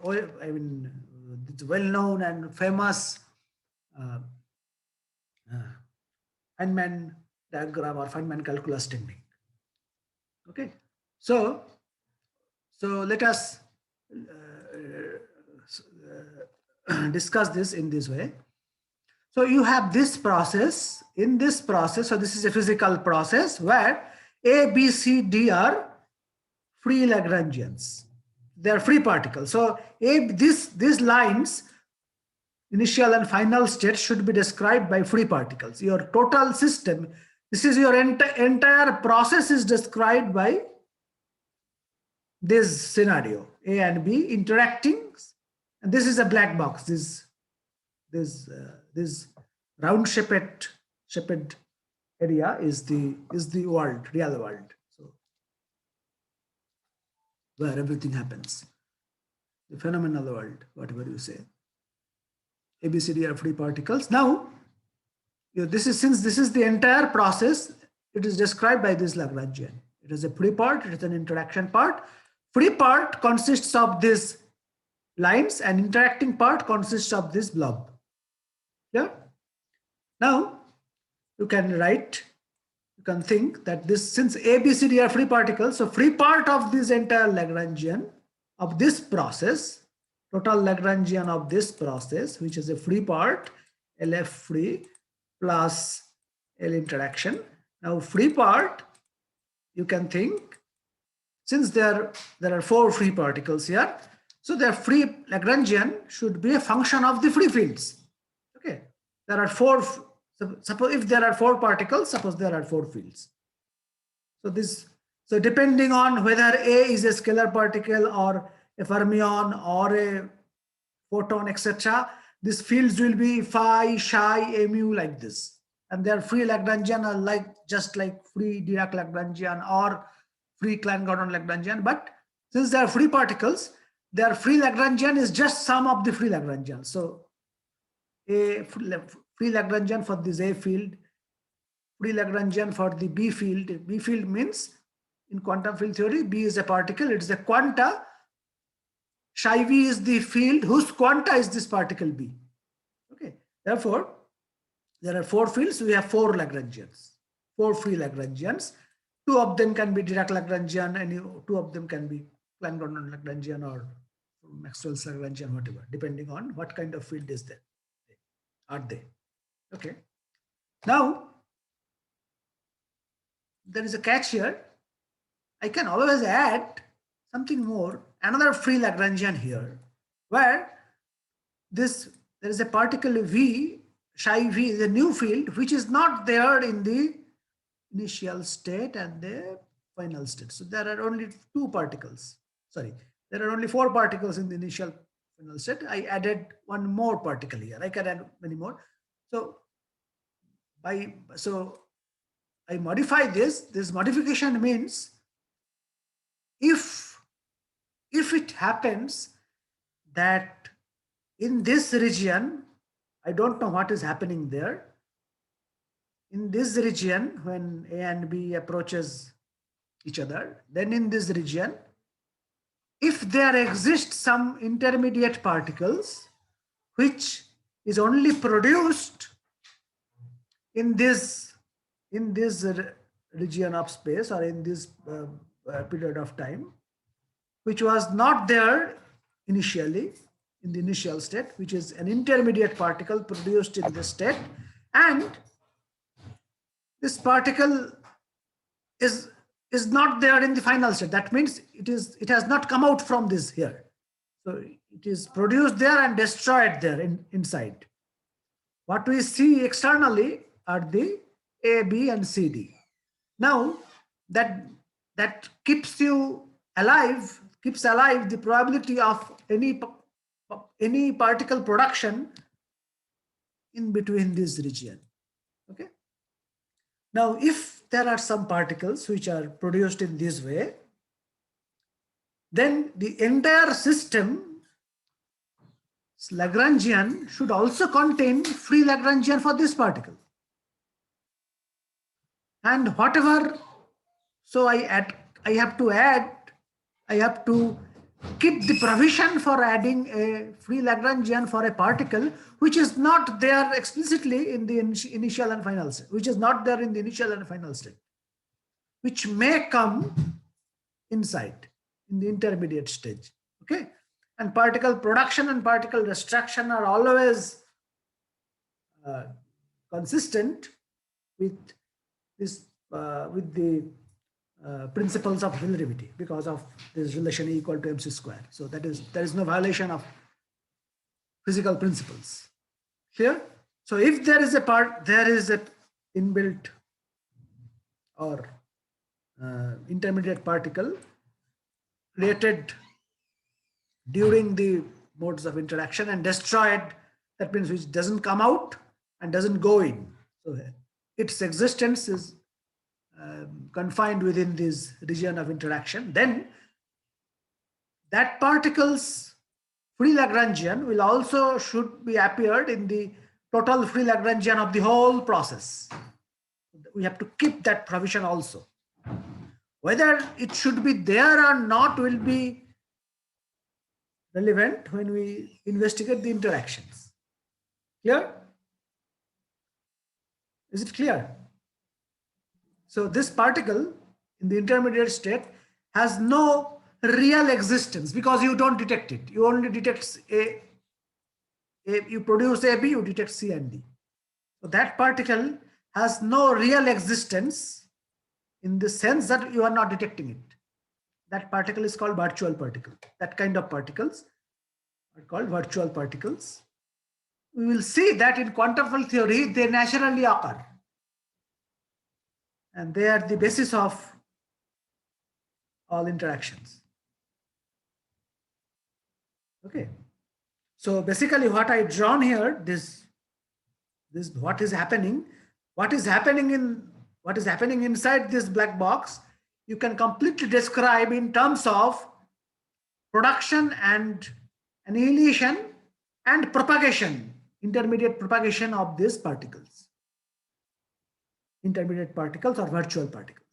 it's well-known and famous Feynman diagram or Feynman calculus technique. Okay. So let us discuss this in this way. So you have this process. In this process, so this is a physical process where A, B, C, D are free Lagrangians. They are free particles. So these lines, initial and final state, should be described by free particles. Your total system, this is your entire process is described by this scenario, A and B interacting. And this is a black box. This round shaped area is the world, real world. So where everything happens, the phenomenal world, whatever you say. ABCD are free particles. Now, since this is the entire process, it is described by this Lagrangian. It is a free part, it is an interaction part. Free part consists of these lines and interacting part consists of this blob. Yeah. Now, you can think that this, since A, B, C, D are free particles, so free part of this entire Lagrangian of this process, total Lagrangian of this process, which is a free part, LF free plus L interaction. Now free part, you can think, since there are 4 free particles here, so their free Lagrangian should be a function of the free fields. Okay, there are 4. Suppose if there are 4 particles, suppose there are 4 fields. So depending on whether A is a scalar particle or a fermion or a photon, etc., these fields will be phi, psi, mu, like this. And their free Lagrangian are just like free Dirac Lagrangian or free Klein-Gordon Lagrangian. But since they are free particles, their free Lagrangian is just sum of the free Lagrangian. So a free Lagrangian for this A field, free Lagrangian for the B field. B field means in quantum field theory, B is a particle, it is a quanta. Psi V is the field whose quanta is this particle B. Okay. Therefore, there are 4 fields. We have 4 Lagrangians, 4 free Lagrangians. 2 of them can be Dirac Lagrangian, and 2 of them can be Klein-Gordon Lagrangian or Maxwell's Lagrangian, whatever, depending on what kind of field is there. Are they? Okay. Now, there is a catch here. I can always add something more, another free Lagrangian here, where there is a particle V, psi V is a new field, which is not there in the initial state and the final state. So there are only 2 particles. Sorry, There are only 4 particles in the initial final state. I added one more particle here. I can add many more. So I modify this. This modification means if it happens that in this region, I don't know what is happening there. In this region, when A and B approaches each other, then in this region, if there exists some intermediate particles which is only produced in this region of space or in this period of time, which was not there initially in the initial state, which is an intermediate particle produced in this state, and this particle is not there in the final state. That means it has not come out from this here. So it is produced there and destroyed there inside. What we see externally are the A, B, and C, D. Now that keeps alive the probability of any particle production in between this region. Okay. Now, if there are some particles which are produced in this way, then the entire system Lagrangian should also contain free Lagrangian for this particle. And whatever, so I have to keep the provision for adding a free Lagrangian for a particle which is not there explicitly in the initial and final state, which is not there in the initial and final state, which may come inside in the intermediate stage. Okay. And particle production and particle destruction are always consistent with this with the principles of relativity because of this relation E equal to mc square. So there is no violation of physical principles. Clear? So if there is an inbuilt or intermediate particle created during the modes of interaction and destroyed, that means which doesn't come out and doesn't go in. So its existence is confined within this region of interaction. Then that particle's free Lagrangian will also should be appeared in the total free Lagrangian of the whole process. We have to keep that provision also. Whether it should be there or not will be relevant when we investigate the interactions. Clear? Is it clear? So this particle in the intermediate state has no real existence because you don't detect it. You only detect you produce AB, you detect C and D. So that particle has no real existence in the sense that you are not detecting it. That particle is called virtual particle. That kind of particles are called virtual particles. We will see that in quantum field theory, they naturally occur. And they are the basis of all interactions. Okay. So basically what I drawn here, this what is happening inside this black box, you can completely describe in terms of production and annihilation and propagation, intermediate propagation of these particles, intermediate particles or virtual particles.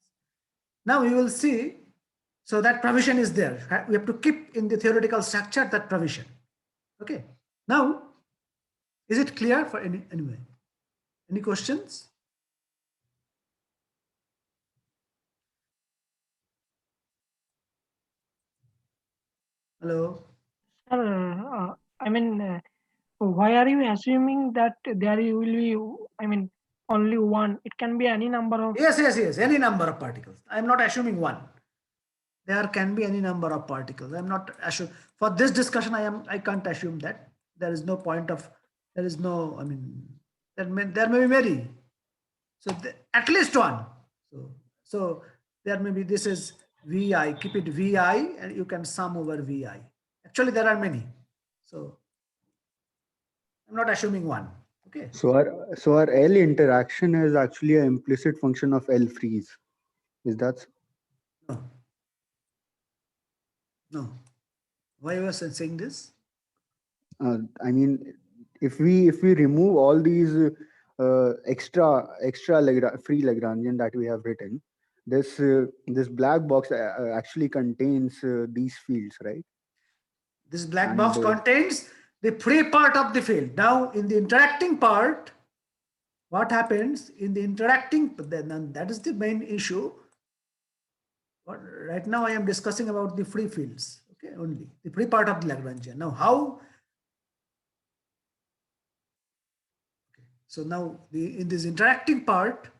Now we will see, so that provision is there. We have to keep in the theoretical structure that provision. Okay. Now, is it clear for anyway? Any questions? Hello. Sir, why are you assuming that there will be, only one? It can be any number of. Yes. Any number of particles. I am not assuming one. There can be any number of particles. I am not assuming. For this discussion, I can't assume that. There is no point of. There is no. There may be many. So at least one. So there may be. This is VI, keep it VI, and you can sum over VI. Actually, there are many. So I'm not assuming one. Okay. So our L interaction is actually an implicit function of L freeze. Is that so? No. No. Why was I saying this? I mean, if we remove all these extra free Lagrangian that we have written, this black box actually contains these fields, right? This black And, box contains the free part of the field. Now, in the interacting part, what happens in the interacting, then that is the main issue. Right now, I am discussing about the free fields, okay, only the free part of the Lagrangian. Now, how? Okay. So now, in this interacting part,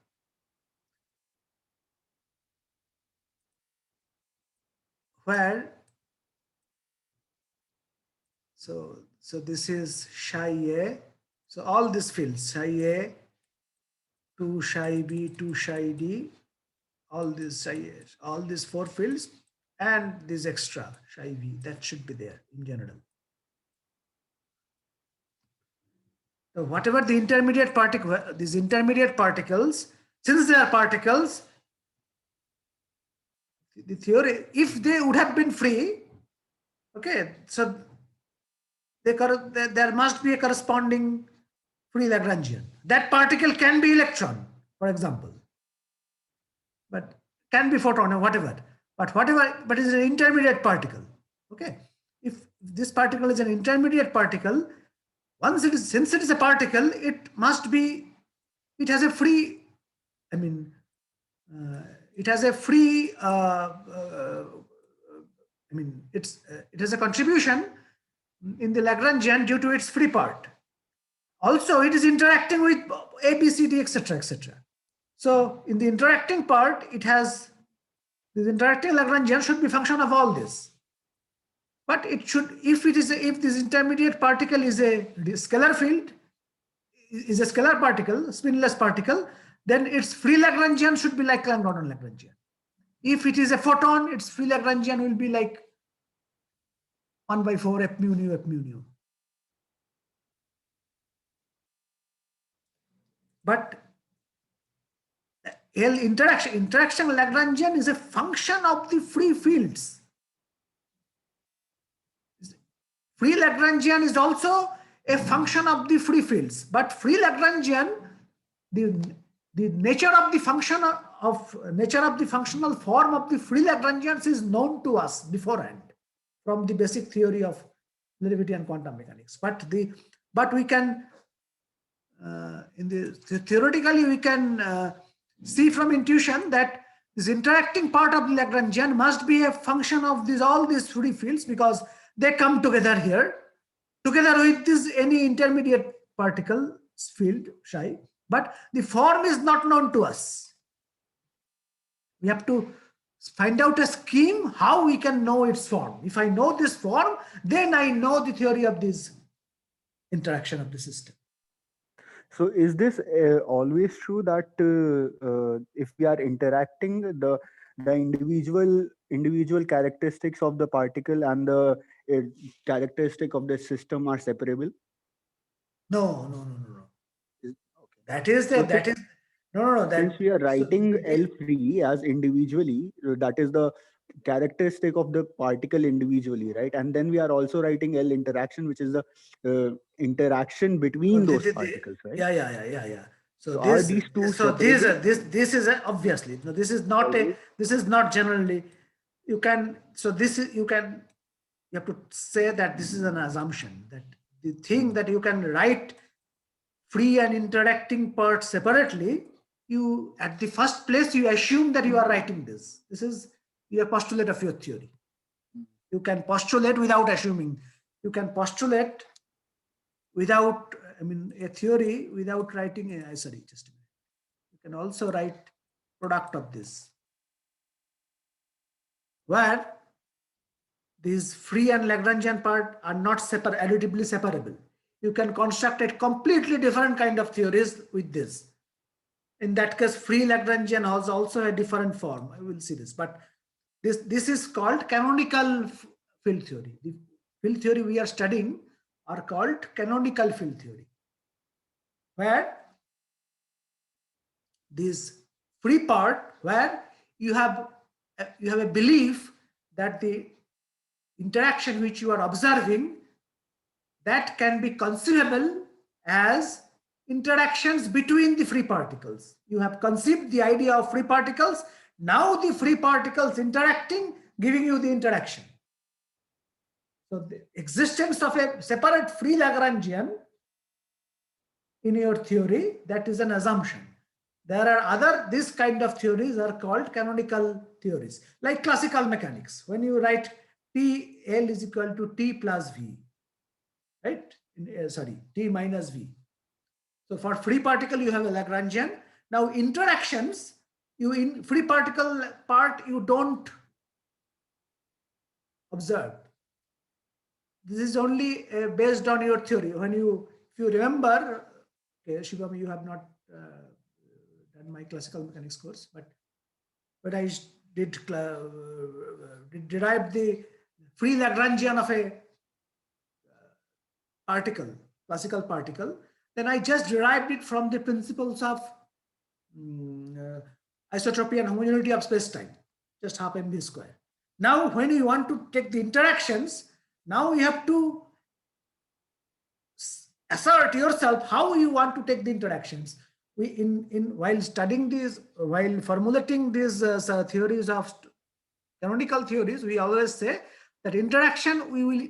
where so this is psi A. So all these fields, psi A, 2 psi B, 2 psi D, all these psi A, all these 4 fields, and this extra psi V, that should be there in general. So whatever the intermediate particle, these intermediate particles, since they are particles, the theory, if they would have been free, okay, so there must be a corresponding free Lagrangian. That particle can be electron, for example, but can be photon or whatever. But it's an intermediate particle. Okay, if this particle is an intermediate particle, since it is a particle, it has a free. I mean, it has a free. It has a contribution in the Lagrangian due to its free part. Also, it is interacting with A, B, C, D, etc., etc. So, in the interacting part, it has this interacting Lagrangian should be function of all this. But it should, if this intermediate particle is a scalar field, is a scalar particle, spinless particle, then its free Lagrangian should be like Langdon Lagrangian. If it is a photon, its free Lagrangian will be like 1/4 f mu nu f mu nu. But L interaction Lagrangian is a function of the free fields. Free Lagrangian is also a function of the free fields, but free Lagrangian, the nature of the functional form of the free Lagrangians is known to us beforehand from the basic theory of relativity and quantum mechanics. But we can theoretically we can see from intuition that this interacting part of the Lagrangian must be a function of all these free fields, because they come together here, together with this any intermediate particle field psi, but the form is not known to us. We have to find out a scheme how we can know its form. If I know this form, then I know the theory of this interaction of the system. So is this always true that if we are interacting, the individual characteristics of the particle and the characteristic of the system are separable? No. Okay. That is no. Since we are writing L free as individually, that is the characteristic of the particle individually, right? And then we are also writing L interaction, which is the interaction between those particles, right? Yeah. So are these two separable? This is obviously no. This is not This is not generally. You have to say that this is an assumption, that the thing that you can write free and interacting parts separately, you at the first place you assume that you are writing this. This is your postulate of your theory. You can postulate without assuming. You can postulate without, a theory without writing just a minute. You can also write product of this, where these free and Lagrangian part are not additively separable. You can construct a completely different kind of theories with this. In that case, free Lagrangian has also a different form. I will see this, but This is called canonical field theory. The field theory we are studying are called canonical field theory, where this free part, where you have a belief that the interaction which you are observing, that can be conceivable as interactions between the free particles. You have conceived the idea of free particles. Now the free particles interacting, giving you the interaction. So the existence of a separate free Lagrangian in your theory, that is an assumption. There are other, this kind of theories are called canonical theories, like classical mechanics. When you write TL is equal to T plus V, right? Sorry, T minus V. So for free particle, you have a Lagrangian. Now interactions, you in free particle part, you don't observe. This is only based on your theory. When you, if you remember, okay, Shivam, you have not done my classical mechanics course, but I did derive the free Lagrangian of a particle, classical particle, then I just derived it from the principles of isotropy and homogeneity of space-time, just half mv square. Now, when you want to take the interactions, now you have to assert yourself how you want to take the interactions. We while studying these, while formulating these theories of canonical theories, we always say that interaction we will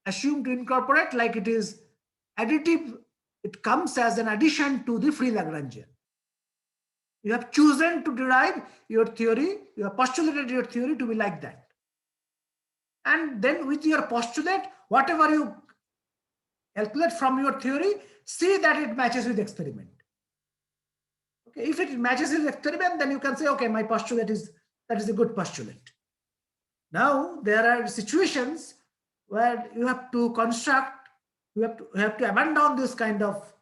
assume to incorporate like it is additive. It comes as an addition to the free Lagrangian. You have chosen to derive your theory, you have postulated your theory to be like that. And then with your postulate, whatever you calculate from your theory, see that it matches with experiment. Okay, if it matches with experiment, then you can say, okay, my postulate is, that is a good postulate. Now, there are situations where you have to construct, you have to abandon this kind of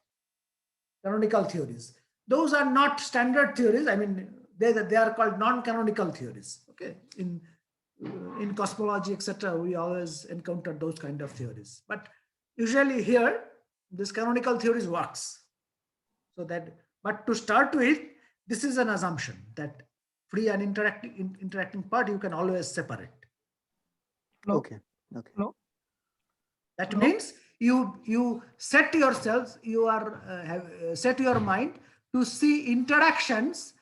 canonical theories. Those are not standard theories. I mean, they are called non-canonical theories. Okay, in cosmology, etc., we always encounter those kind of theories. But usually here, this canonical theories works. So that, but to start with, this is an assumption that free and interacting part you can always separate. No. Okay. Okay. No. That No. means you set yourselves, you are have set your mind to see interactions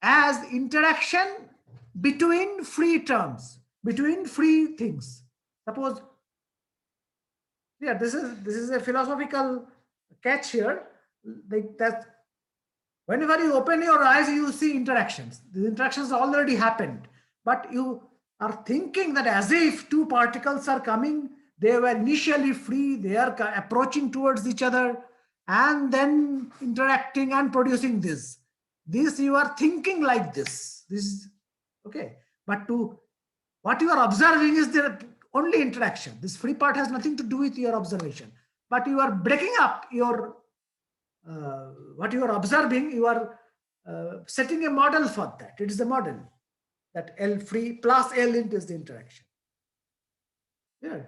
as interaction between free terms, between free things. Suppose, yeah, this is a philosophical catch here. Like that, whenever you open your eyes, you see interactions. The interactions already happened, but you are thinking that as if two particles are coming, they were initially free, they are approaching towards each other and then interacting and producing this. This you are thinking like this. This is okay. But to what you are observing is the only interaction. This free part has nothing to do with your observation. But you are breaking up your what you are observing. You are setting a model for that. It is a model that L free plus L int is the interaction. Yeah.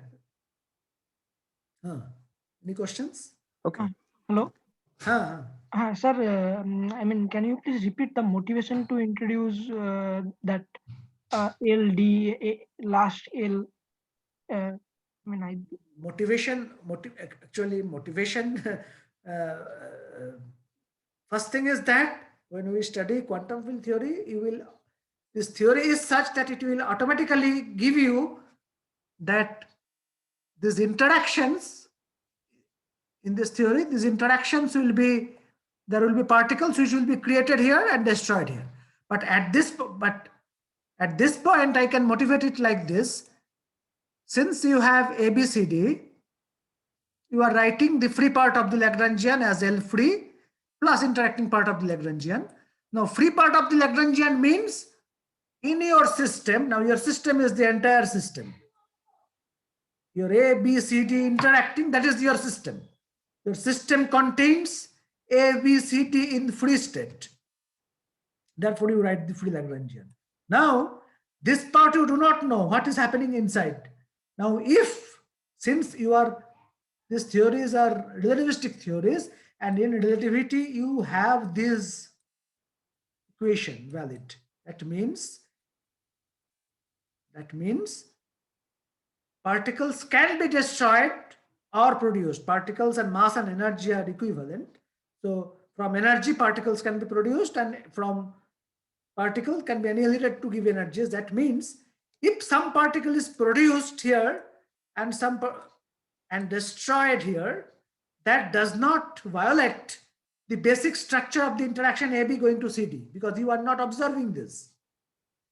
Any questions? Okay. Hello. Sir, I mean, can you please repeat the motivation to introduce that LD last L? I mean, motivation. First thing is that when we study quantum field theory, this theory is such that it will automatically give you that these interactions in this theory, these interactions will be, there will be particles which will be created here and destroyed here. But at this point, I can motivate it like this. Since you have ABCD, you are writing the free part of the Lagrangian as L free plus interacting part of the Lagrangian. Now, free part of the Lagrangian means in your system, now your system is the entire system. Your A, B, C, D interacting, that is your system. Your system contains A, B, C, D in free state. Therefore, you write the free Lagrangian. Now, This part you do not know what is happening inside. Now, since these theories are relativistic theories, and in relativity you have this equation valid. That means particles can be destroyed or produced. Particles and mass and energy are equivalent. So from energy, particles can be produced, and from particle can be annihilated to give energies. That means if some particle is produced here and destroyed here, that does not violate the basic structure of the interaction AB going to CD, because you are not observing this.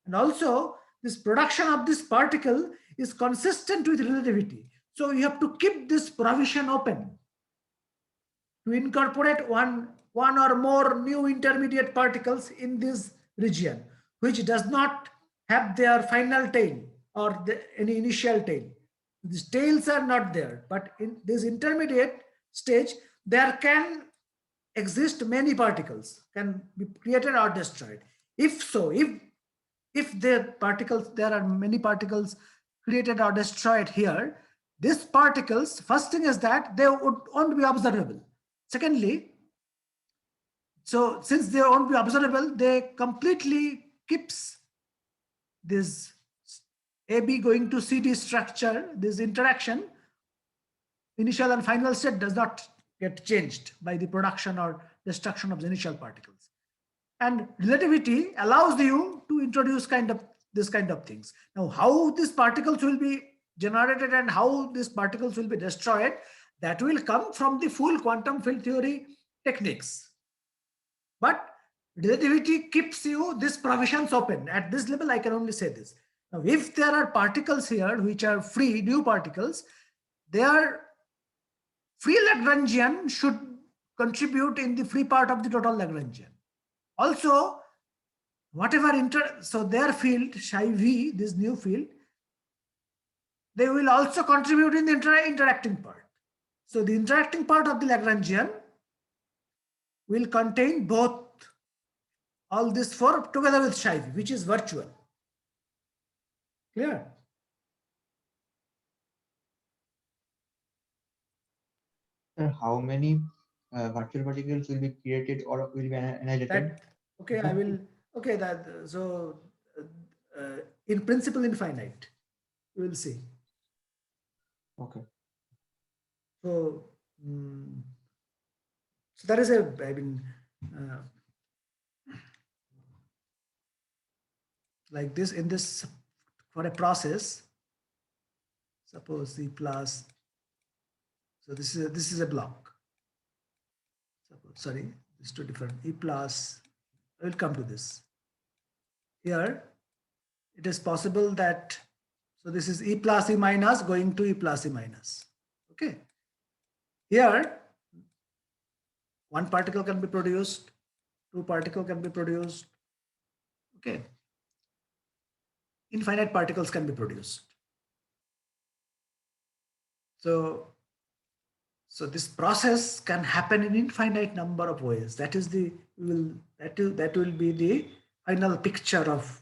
And also, this production of this particle is consistent with relativity. So you have to keep this provision open to incorporate one or more new intermediate particles in this region, which does not have their final tail or any initial tail. These tails are not there, but in this intermediate stage, there can exist many particles, can be created or destroyed. If so, if there are many particles created or destroyed here, these particles, first thing is that they won't be observable. Secondly, so since they won't be observable, they completely keeps this AB going to CD structure, this interaction, initial and final state does not get changed by the production or destruction of the initial particles. And relativity allows you to introduce this kind of things. Now, how these particles will be generated and how these particles will be destroyed, that will come from the full quantum field theory techniques. But relativity keeps you these provisions open. At this level, I can only say this. Now, if there are particles here which are free, new particles, they are free Lagrangian should contribute in the free part of the total Lagrangian. Also, so their field, psi v, this new field, they will also contribute in the interacting part. So the interacting part of the Lagrangian will contain both all this four together with psi v, which is virtual. Clear? How many virtual particles will be created or will be annihilated? Okay, I will. Okay, so in principle infinite, we will see. Okay. So, so that is like this in this for a process. Suppose E plus. So this is a block. Sorry, it's two different. E plus. I will come to this. Here, it is possible that, so this is E plus E minus going to E plus E minus. Okay. Here, one particle can be produced, two particles can be produced. Okay. Infinite particles can be produced. So this process can happen in infinite number of ways. That will be the final picture of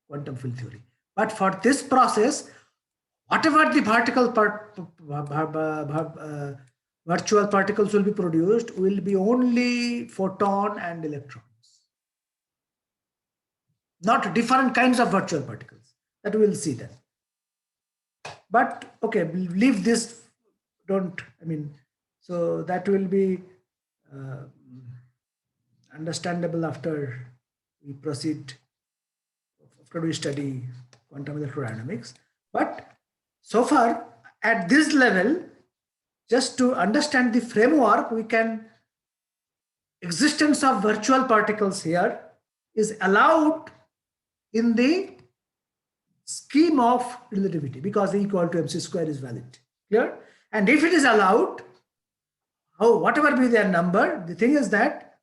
quantum field theory. But for this process, whatever the virtual particles will be produced will be only photon and electrons, not different kinds of virtual particles. That we will see then. But okay, leave this. So that will be understandable after we proceed, after we study quantum electrodynamics. But so far, at this level, just to understand the framework, existence of virtual particles here is allowed in the scheme of relativity, because E equal to mc square is valid. Clear? And if it is allowed, whatever be their number, the thing is that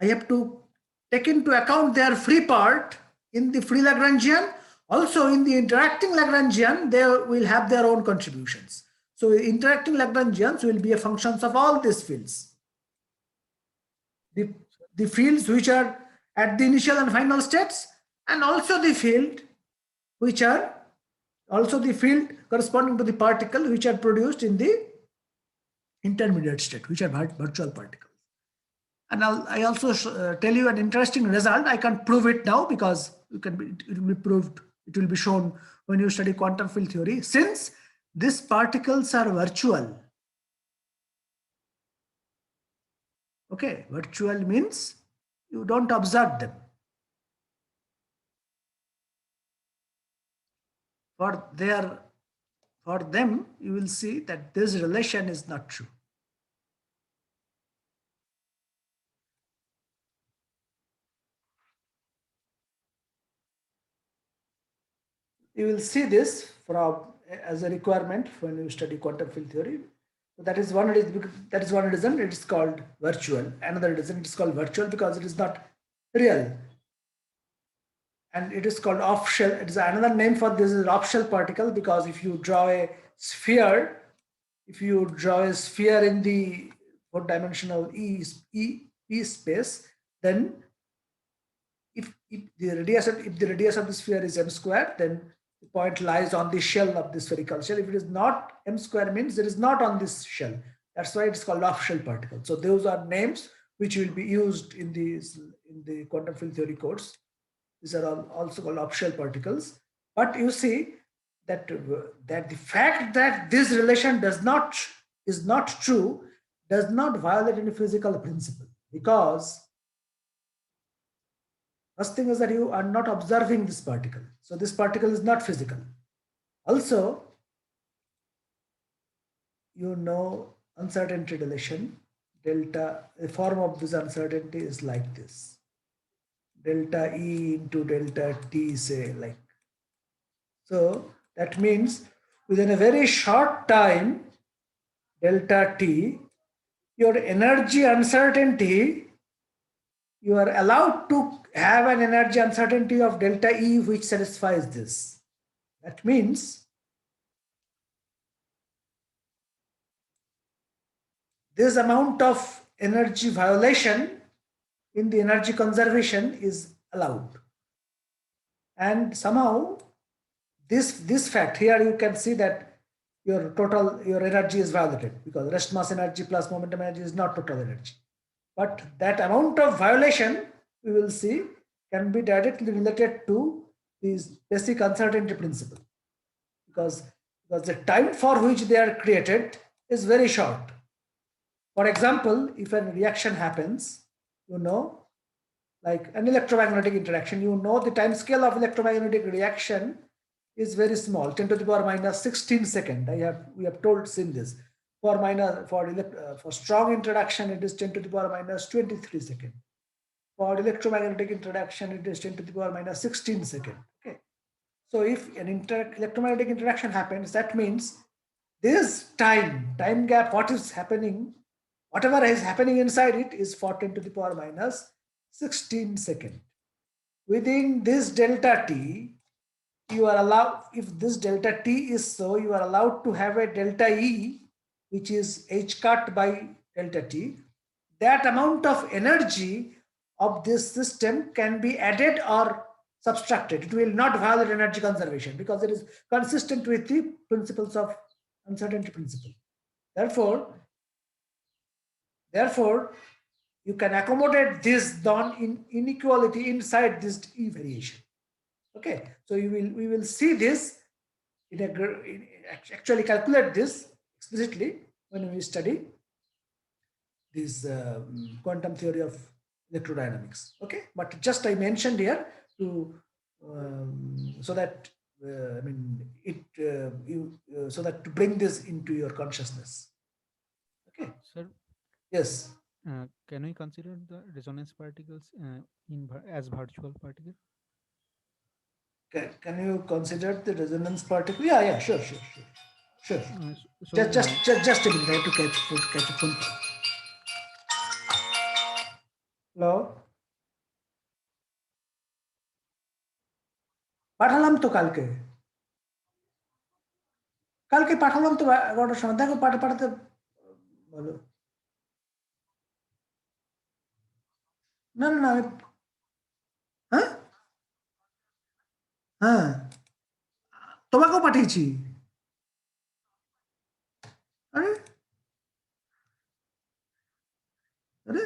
I have to take into account their free part in the free Lagrangian. Also in the interacting Lagrangian, they will have their own contributions. So interacting Lagrangians will be a functions of all these fields. The fields which are at the initial and final states and also the field which are also the field corresponding to the particle which are produced in the intermediate state, which are virtual particles. And I also tell you an interesting result. I can't prove it now because it will be proved, it will be shown when you study quantum field theory. Since these particles are virtual, okay, virtual means you don't observe them. For them, you will see that this relation is not true. You will see this as a requirement when you study quantum field theory. So that is one reason it is called virtual. Another reason it is called virtual because it is not real. And it is called off shell. It is another name for this is off shell particle, because if you draw a sphere, in the four-dimensional E space, then if the radius of the sphere is m square, then the point lies on the shell of the spherical shell. If it is not m square, means it is not on this shell. That's why it's called off shell particle. So those are names which will be used in the quantum field theory course. These are also called off shell particles. But you see that the fact that this relation is not true does not violate any physical principle, because first thing is that you are not observing this particle. So this particle is not physical. Also, uncertainty relation, delta, the form of this uncertainty is like this. Delta E into delta T, say, like. So that means within a very short time, delta T, your energy uncertainty, you are allowed to have an energy uncertainty of delta E which satisfies this. That means this amount of energy violation in the energy conservation is allowed. And somehow this fact, here you can see that your energy is violated, because rest mass energy plus momentum energy is not total energy. But that amount of violation, we will see, can be directly related to this basic uncertainty principle, because the time for which they are created is very short. For example, if a reaction happens, like an electromagnetic interaction, the time scale of electromagnetic reaction is very small, 10 to the power minus 16 second. We have seen this. For strong interaction, it is 10 to the power minus 23 second. For electromagnetic interaction, it is 10 to the power minus 16 second. Okay. So if an electromagnetic interaction happens, that means this time gap, whatever is happening inside it is for 10 to the power minus 16 second. Within this delta T, you are allowed, if this delta T is so, you are allowed to have a delta E, which is h cut by delta T. That amount of energy of this system can be added or subtracted. It will not violate energy conservation because it is consistent with the principles of uncertainty principle. Therefore, you can accommodate this inequality inside this E variation. Okay, so we will see this actually calculate this explicitly when we study this quantum theory of electrodynamics. Okay, but just I mentioned here to so that so that to bring this into your consciousness. Okay. Sir, yes. Can we consider the resonance particles as virtual particles? Can you consider the resonance particle? Yeah, sure. So, just a minute. I have to catch a phone call. Hello. পাঠালাম তো কালকে পাঠালাম তো 11টার সময়। দেখো পাঠাতে বলো। না আমি হ্যাঁ হ্যাঁ, তোমাকেও পাঠিয়েছি। আরে আরে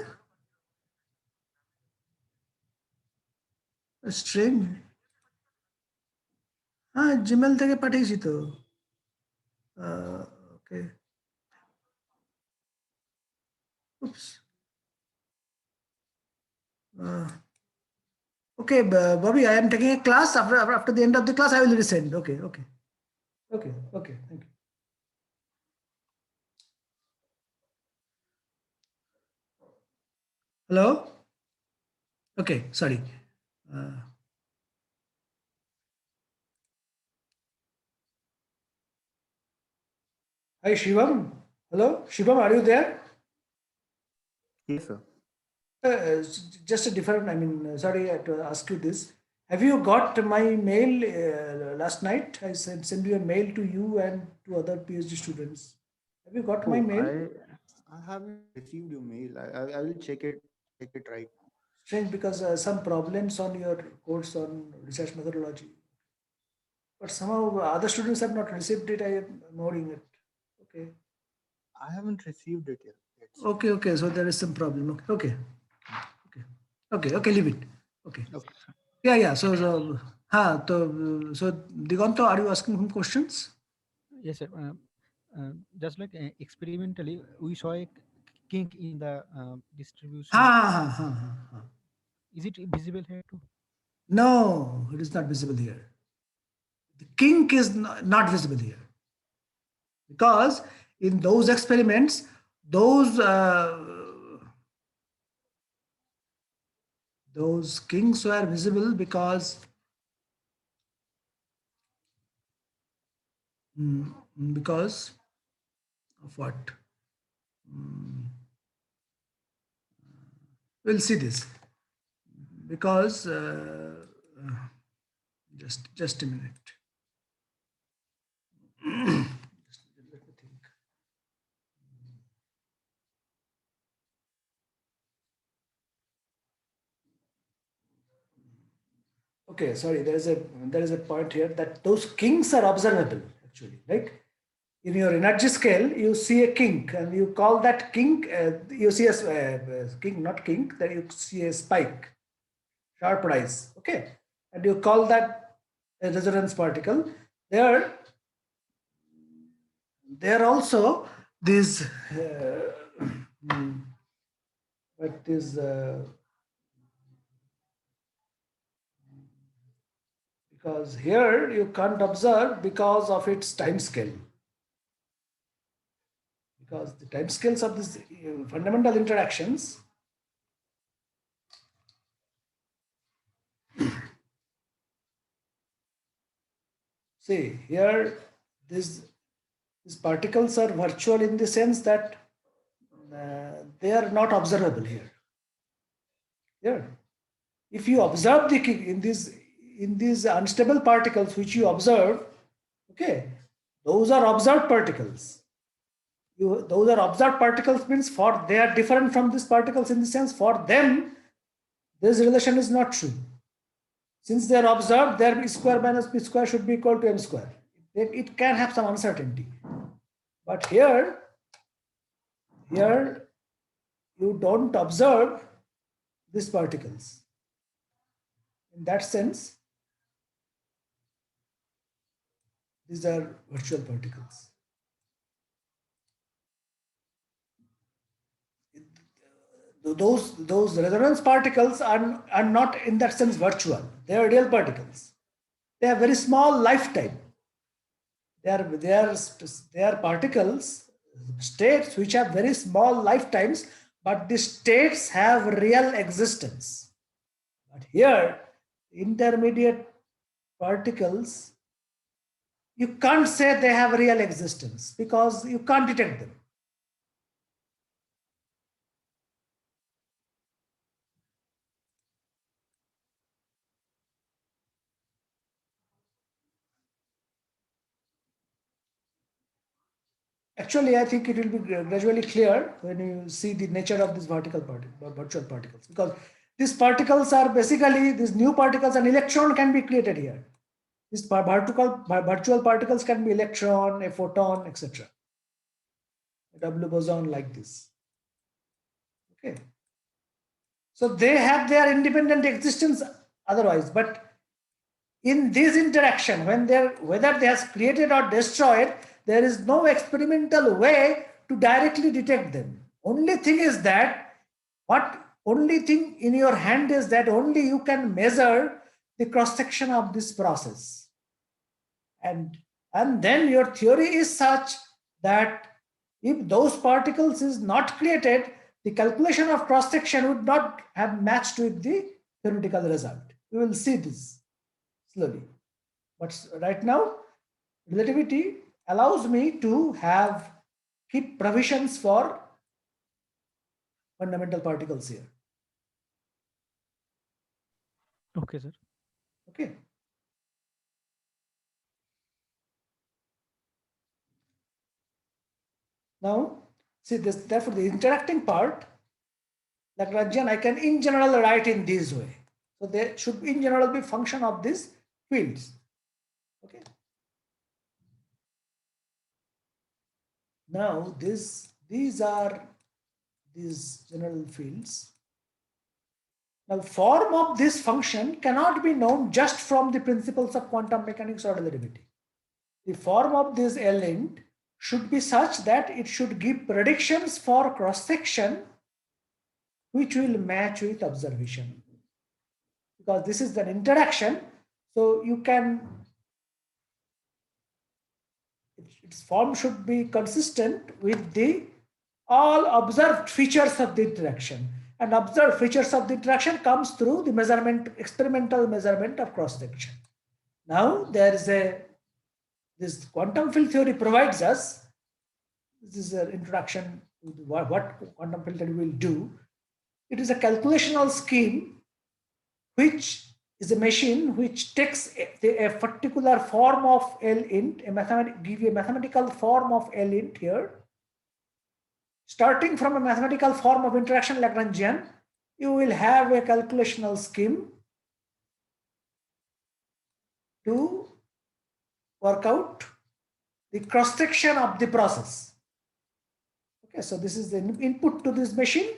স্ট্রেঞ্জ। হ্যাঁ, জিমেল থেকে পাঠিয়েছি তো। ওকে, উপস। Okay, Bobby, I am taking a class. After the end of the class, I will resend. Okay, okay, okay, okay. Thank you. Hello. Okay, sorry. Hi, Shivam. Hello, Shivam. Are you there? Yes, sir. Just a different. I mean, sorry to ask you this. Have you got my mail last night? I sent you a mail to you and to other PhD students. Have you got my Oh, mail? I haven't received your mail. I will check it right now. Strange, because some problems on your course on research methodology. But somehow other students have not received it. I am ignoring it. Okay. I haven't received it yet. Sir. Okay, okay. So there is some problem. Okay, okay, okay, okay, okay. Leave it. Okay. Okay. Yeah, yeah. So Diganto, are you asking him questions? Yes, sir. Just like experimentally, we saw a kink in the distribution. Ha. Is it visible here too? No, it is not visible here. The kink is not visible here because in those experiments, those kinks were visible because because of what? We'll see this because just a minute. Let me think. Okay, sorry. There is a point here that those kinks are observable actually. Like in your energy scale, you see a kink, and you call that kink. You see a kink, not kink. Then you see a spike, sharp rise. Okay, and you call that a resonance particle. There also these but this because here you can't observe because of its time scale, because the time scales of these fundamental interactions. See here, these particles are virtual in the sense that they are not observable here. Here, if you observe the in these unstable particles which you observe, okay, those are observed particles. Those are observed particles means they are different from these particles in the sense for them this relation is not true. Since they are observed, their b square minus p square should be equal to m square. It can have some uncertainty, but here you don't observe these particles. In that sense, these are virtual particles. Those resonance particles are not in that sense virtual. They are real particles. They have very small lifetime. They are particles, states which have very small lifetimes, but the states have real existence. But here, intermediate particles, you can't say they have real existence because you can't detect them. Actually, I think it will be gradually clear when you see the nature of these virtual particles, because these particles are basically these new particles, an electron can be created here. These virtual particles can be electron, a photon, etc. A W boson like this. Okay. So they have their independent existence otherwise, but in this interaction, whether they has created or destroyed, there is no experimental way to directly detect them. Only thing is that only thing in your hand is that only you can measure the cross section of this process, and then your theory is such that if those particles is not created, the calculation of cross section would not have matched with the theoretical result. We will see this slowly. But right now, relativity allows me to keep provisions for fundamental particles here. Okay, sir. Okay. Now, see this. Therefore, the interacting part, Lagrangian, I can in general write in this way. So they should in general be function of these fields. Okay. Now these are these general fields. Now form of this function cannot be known just from the principles of quantum mechanics or relativity. The form of this element should be such that it should give predictions for cross section which will match with observation. Because this is an interaction, so you can, its form should be consistent with the all observed features of the interaction, and observed features of the interaction comes through the measurement, experimental measurement of cross section. Now there is this quantum field theory provides us, this is an introduction to what quantum field theory will do. It is a calculational scheme which is a machine which takes a particular form of L int, give you a mathematical form of L int here. Starting from a mathematical form of interaction Lagrangian, you will have a calculational scheme to work out the cross section of the process. Okay, so this is the input to this machine,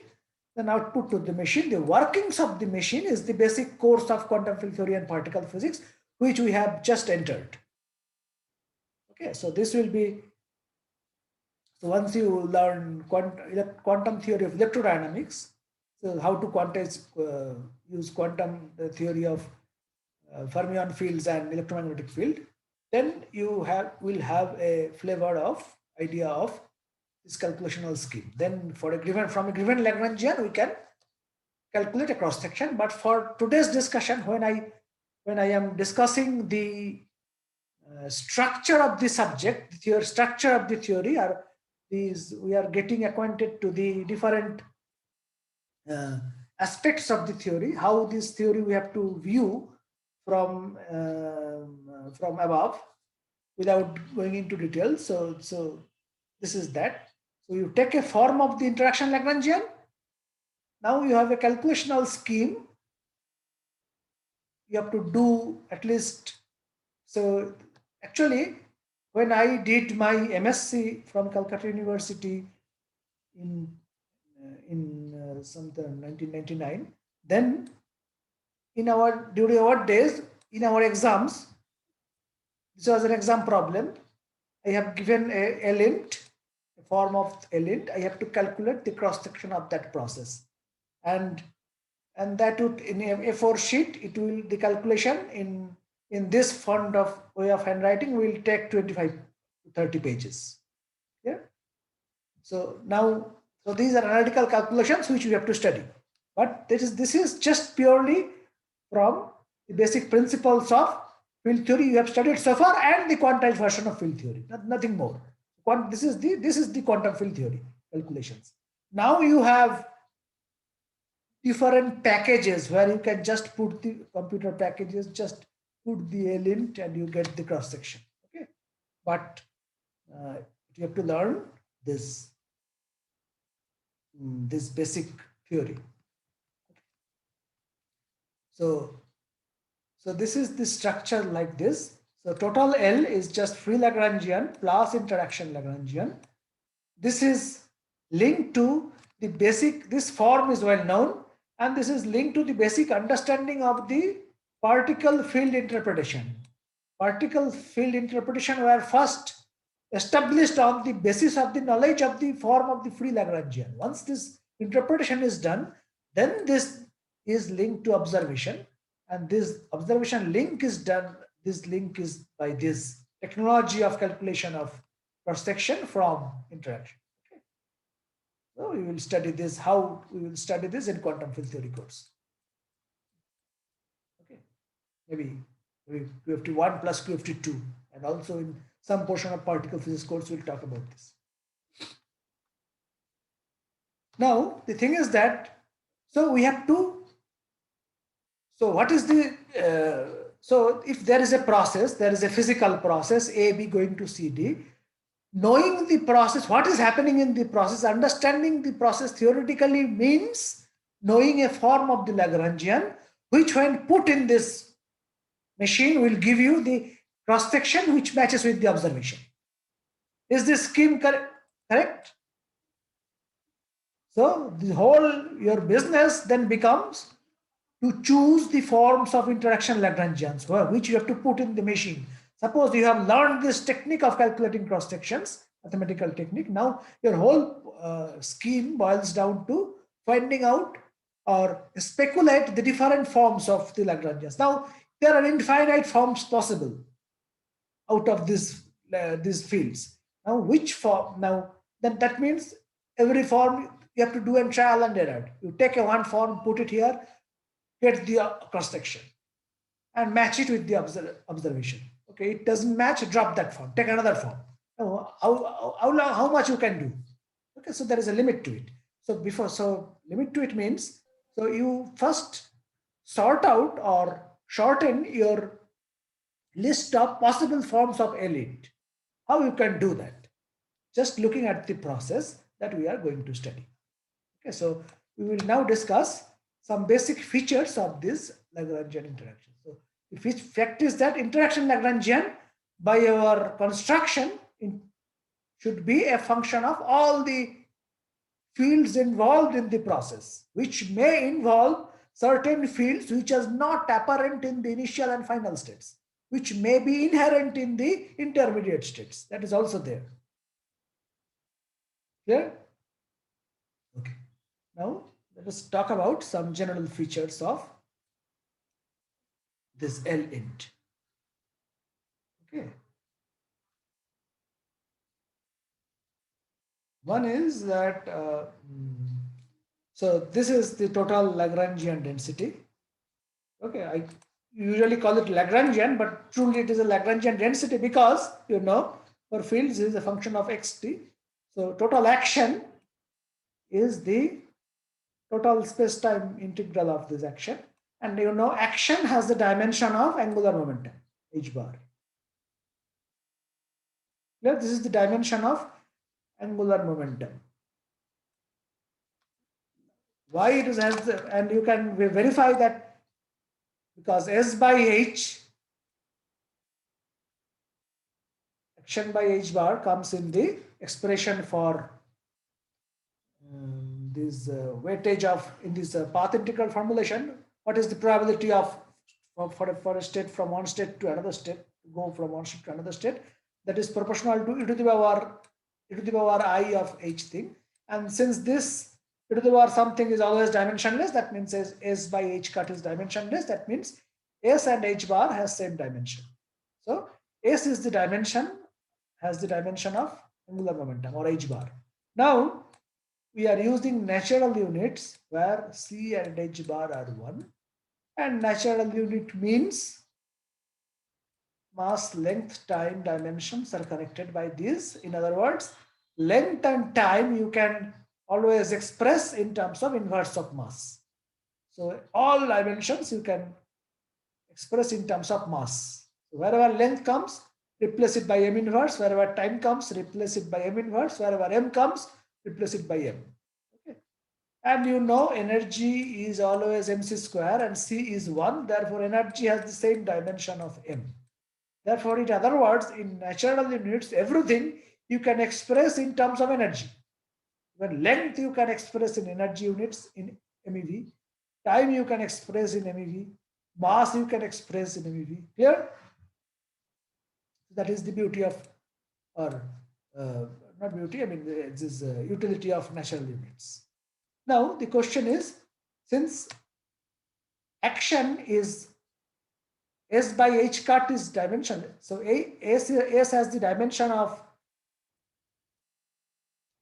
then output to the machine. The workings of the machine is the basic course of quantum field theory and particle physics, which we have just entered. Okay, so this will be, so once you learn quantum theory of electrodynamics, so how to quantize, use quantum theory of fermion fields and electromagnetic field, then you will have a flavor of idea of this calculational scheme. Then from a given Lagrangian, we can calculate a cross section. But for today's discussion, when I am discussing the structure of the subject, the structure of the theory, we are getting acquainted to the different aspects of the theory, how this theory we have to view from above without going into details. So this is that. So you take a form of the interaction Lagrangian. Now you have a calculational scheme. You have to do at least. So actually, when I did my MSc from Calcutta University in sometime 1999, then during our days, in our exams, this was an exam problem. I have given a lint, a form of a lint. I have to calculate the cross section of that process, and that would, in a A4 sheet, it will, the calculation in this font of way of handwriting will take 25 to 30 pages. Yeah. So now, so these are analytical calculations which we have to study, but this is just purely from the basic principles of field theory you have studied so far, and the quantized version of field theory, nothing more. This is the quantum field theory calculations. Now you have different packages where you can just put the computer packages, just put the lint and you get the cross section. Okay, but you have to learn this basic theory. So this is the structure like this. So total L is just free Lagrangian plus interaction Lagrangian. This is linked to the basic, this form is well known, and this is linked to the basic understanding of the particle field interpretation. Particle field interpretation were first established on the basis of the knowledge of the form of the free Lagrangian. Once this interpretation is done, then this is linked to observation, and this observation link is done. This link is by this technology of calculation of cross section from interaction. Okay. So we will study this, how we will study this in quantum field theory course. Okay, maybe QFT1 plus QFT2, and also in some portion of particle physics course we'll talk about this. Now the thing is that, so we have to, so what is the so if there is a process, there is a physical process A, B going to C, D, knowing the process, what is happening in the process, understanding the process theoretically means knowing a form of the Lagrangian, which when put in this machine will give you the cross section which matches with the observation. Is this scheme correct? So the whole your business then becomes to choose the forms of interaction Lagrangians, which you have to put in the machine. Suppose you have learned this technique of calculating cross sections, mathematical technique. Now your whole scheme boils down to finding out or speculate the different forms of the Lagrangians. Now there are infinite forms possible out of these fields. Now which form? Now then that means every form you have to do a trial and error. You take a one form, put it here, get the cross section and match it with the observation. Okay, it doesn't match, drop that form, take another form. How much you can do? Okay, so there is a limit to it. So limit to it means, so you first sort out or shorten your list of possible forms of elite. How you can do that? Just looking at the process that we are going to study. Okay, so we will now discuss some basic features of this Lagrangian interaction. So the fact is that interaction Lagrangian by our construction should be a function of all the fields involved in the process, which may involve certain fields which are not apparent in the initial and final states, which may be inherent in the intermediate states. That is also there. Clear? Okay. Now let us talk about some general features of this L int. Okay. One is that, so this is the total Lagrangian density. Okay, I usually call it Lagrangian, but truly it is a Lagrangian density because, you know, for fields is a function of xt. So total action is the total space-time integral of this action. And you know, action has the dimension of angular momentum, h bar. Here, this is the dimension of angular momentum. Why it is has, and you can verify that because S by H, action by H bar comes in the expression for this weightage of, in this path integral formulation, what is the probability of for a state from one state to another state, to go from one state to another state, that is proportional to e to the power I of H thing. And since this e to the power something is always dimensionless, that means S by H cut is dimensionless, that means S and H bar has same dimension. So S is the dimension, has the dimension of angular momentum or H bar. Now we are using natural units where C and H bar are 1, and natural unit means mass, length, time, dimensions are connected by these. In other words, length and time you can always express in terms of inverse of mass. So all dimensions you can express in terms of mass. So wherever length comes, replace it by m inverse. Wherever time comes, replace it by m inverse. Wherever m comes, replace it by m. Okay. And you know energy is always mc square and c is 1. Therefore, energy has the same dimension of m. Therefore, in other words, in natural units, everything you can express in terms of energy. When length you can express in energy units in MeV, time you can express in MeV, mass you can express in MeV. Clear? That is the beauty of, or not beauty, I mean, this is utility of natural units. Now, the question is, since action is S by H cut is dimensionless, so S has the dimension of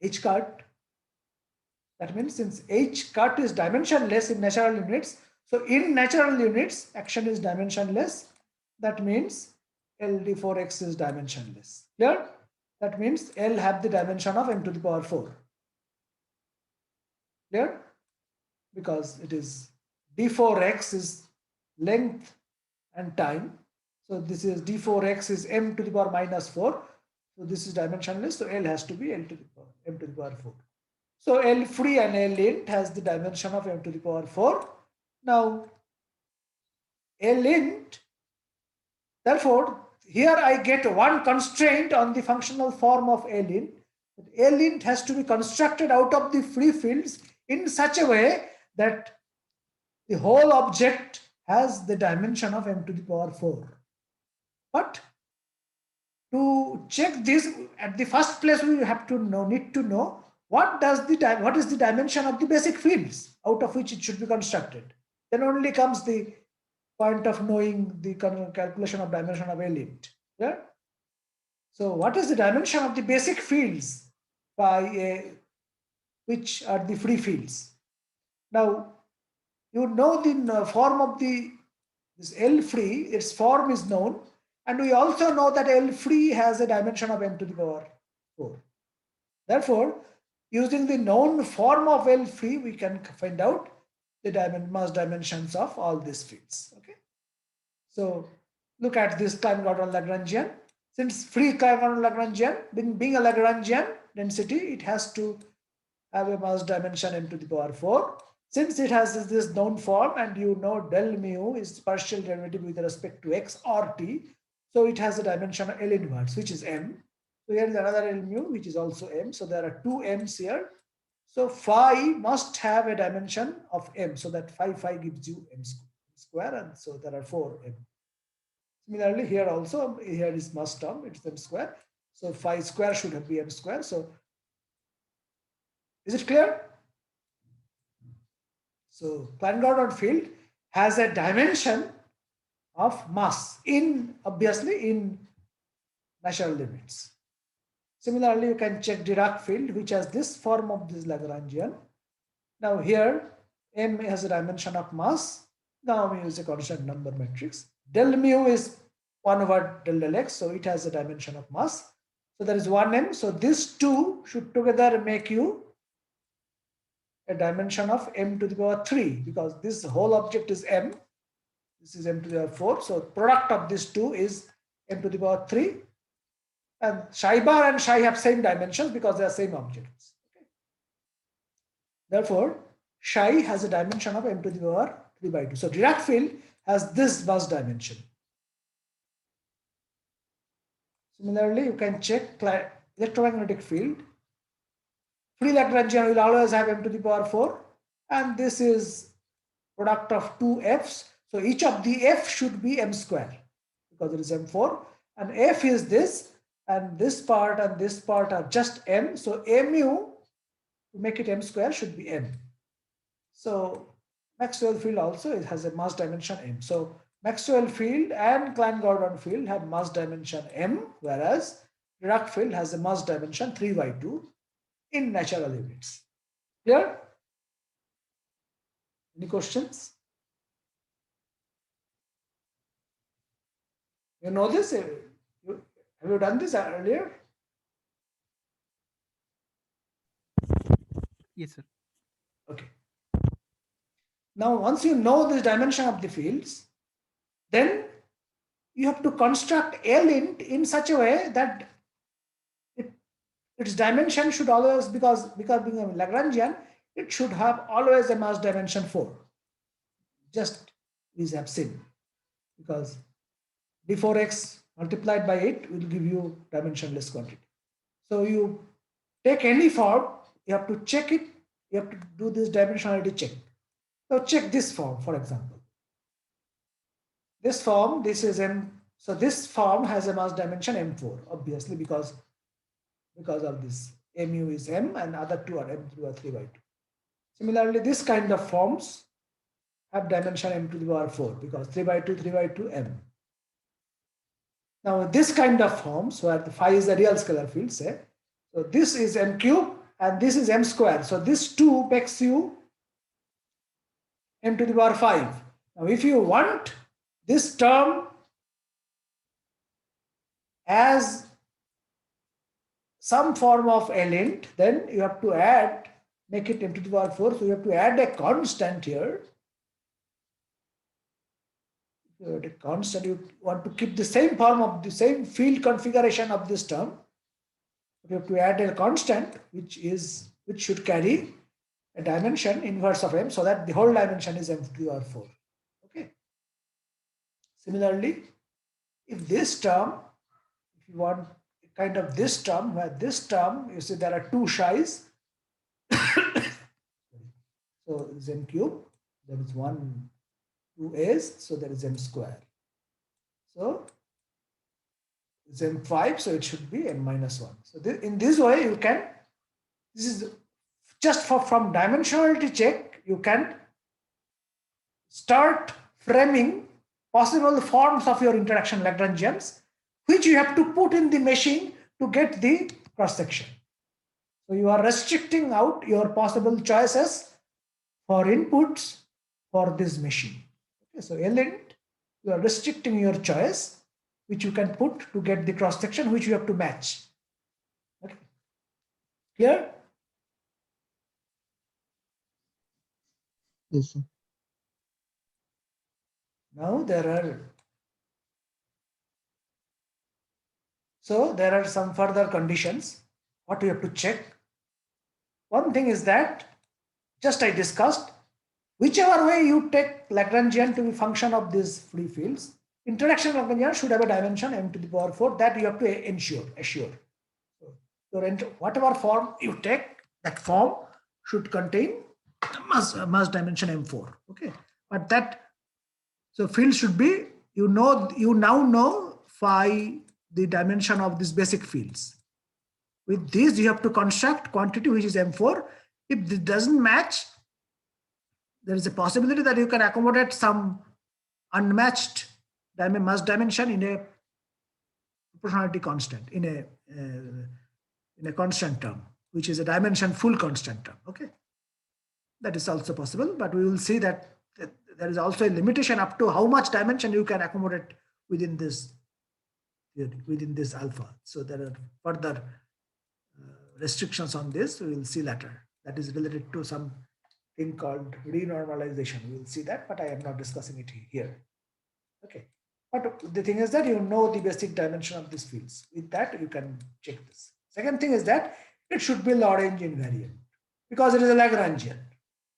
H cut. That means since H cut is dimensionless in natural units, so in natural units, action is dimensionless. That means LD4x is dimensionless. Clear? That means L have the dimension of m to the power 4. Clear? Because it is D4x is length and time. So this is D4x is m to the power minus 4. So this is dimensionless. So L has to be L to the power m to the power 4. So L free and L int has the dimension of m to the power 4. Now L int, therefore, here I get one constraint on the functional form of L int. L int has to be constructed out of the free fields in such a way that the whole object has the dimension of m to the power 4. But to check this, at the first place we have to need to know what is the dimension of the basic fields out of which it should be constructed. Then only comes the point of knowing the calculation of dimension of L int. Yeah? So what is the dimension of the basic fields by which are the free fields? Now you know the form of this L free, its form is known, and we also know that L free has a dimension of m to the power 4. Therefore, using the known form of L free, we can find out the mass dimensions of all these fields. Okay. So look at this Klein-Gordon Lagrangian. Since free Klein-Gordon Lagrangian, being a Lagrangian density, it has to have a mass dimension m to the power 4. Since it has this known form, and you know del mu is partial derivative with respect to x or t, so it has a dimension of L inverse, which is m. So here is another L mu, which is also m. So there are two m's here. So phi must have a dimension of m, so that phi gives you m square, and so there are 4 m. Similarly, here also, here is mass term, it's m square. So phi square should be m square. So is it clear? So Klein-Gordon field has a dimension of mass obviously in natural limits. Similarly, you can check Dirac field, which has this form of this Lagrangian. Now here, m has a dimension of mass. Now we use a constant number matrix. Del mu is 1 over del x, so it has a dimension of mass. So there is 1m. So these two should together make you a dimension of m to the power 3, because this whole object is m. This is m to the power 4. So product of these two is m to the power 3. And psi bar and psi have same dimensions because they are same objects. Okay. Therefore, psi has a dimension of m to the power 3 by 2. So Dirac field has this mass dimension. Similarly, you can check electromagnetic field. Free Lagrangian will always have m to the power 4, and this is product of two f's. So each of the f should be m square because it is m4, and f is this, and this part and this part are just m. So mu, to make it m square, should be m. So Maxwell field also, it has a mass dimension m. So Maxwell field and Klein-Gordon field have mass dimension m, whereas Dirac field has a mass dimension 3 by 2 in natural units. Clear? Any questions? You know this? Have you done this earlier? Yes, sir. Okay. Now, once you know the dimension of the fields, then you have to construct L int in such a way that its dimension should always, because being a Lagrangian, it should have always a mass dimension 4. Just we have seen, because d4x multiplied by it will give you dimensionless quantity. So you take any form, you have to check it, you have to do this dimensionality check. So check this form, for example. This form, this is M, so this form has a mass dimension M4, obviously, because of this mu is M and other two are M3 or 3 by 2. Similarly, this kind of forms have dimension M to the power 4 because 3 by 2, 3 by 2, M. Now, this kind of forms where the phi is a real scalar field, say, so this is M cube and this is M square. So this 2 makes you M to the power 5. Now, if you want this term as some form of element, then you have to add, make it M to the power 4. So you have to add a constant here. You add a constant, you want to keep the same form of the same field configuration of this term. You have to add a constant which should carry a dimension inverse of M so that the whole dimension is M to the power 4. Okay. Similarly, if this term, if you want kind of this term, where this term, you see there are two shies. So it's M cube, there is 1, 2 A's, so there is M square. So it's M5, so it should be M minus 1. So in this way, you can, this is just from dimensionality check, you can start framing possible forms of your interaction Lagrangians, which you have to put in the machine to get the cross section. So you are restricting out your possible choices for inputs for this machine. Okay, so element, you are restricting your choice, which you can put to get the cross section, which you have to match. Okay, clear? Yes, sir. Now there are some further conditions. What we have to check. One thing is that, just I discussed, whichever way you take Lagrangian to be function of these free fields, interaction Lagrangian should have a dimension M to the power 4 that you have to assure. So whatever form you take, that form should contain mass dimension M4. Okay, but that, so field should be, you now know phi, the dimension of these basic fields. With these, you have to construct quantity which is M4. If this doesn't match, there is a possibility that you can accommodate some unmatched mass dimension in a proportionality constant, in a constant term, which is a dimension full constant term. Okay, that is also possible, but we will see that there is also a limitation up to how much dimension you can accommodate within this alpha. So there are further restrictions on this. We will see later. That is related to some thing called renormalization. We will see that, but I am not discussing it here. Okay, but the thing is that you know the basic dimension of these fields. With that, you can check this. Second thing is that it should be Lorentz invariant because it is a Lagrangian.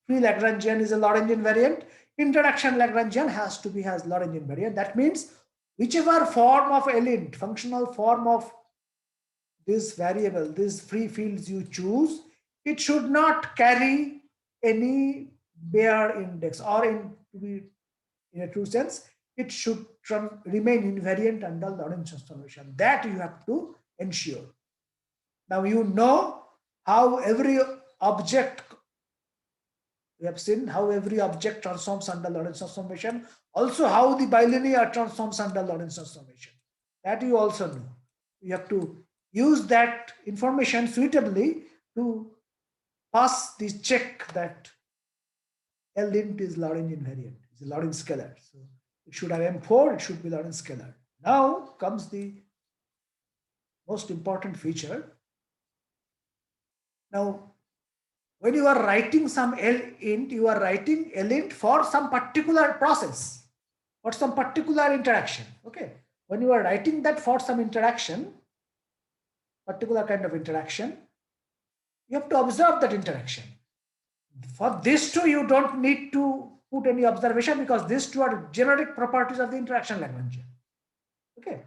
Free Lagrangian is a Lorentz invariant. Interaction Lagrangian has Lorentz invariant. That means whichever form of element, functional form of this variable, these free fields you choose, it should not carry any bare index, or in a true sense, it should remain invariant under Lorentz transformation. That you have to ensure. Now you know how every object, we have seen how every object transforms under Lorentz transformation, also how the bilinear transforms under Lorentz transformation. That you also know. You have to use that information suitably to pass the check that L int is Lorentz invariant, it's a Lorentz scalar. So it should have M4, it should be Lorentz scalar. Now comes the most important feature. Now, when you are writing some L int, you are writing L int for some particular process, for some particular interaction. Okay. When you are writing that for some interaction, particular kind of interaction, you have to observe that interaction. For these two, you don't need to put any observation because these two are generic properties of the interaction Lagrangian. Okay.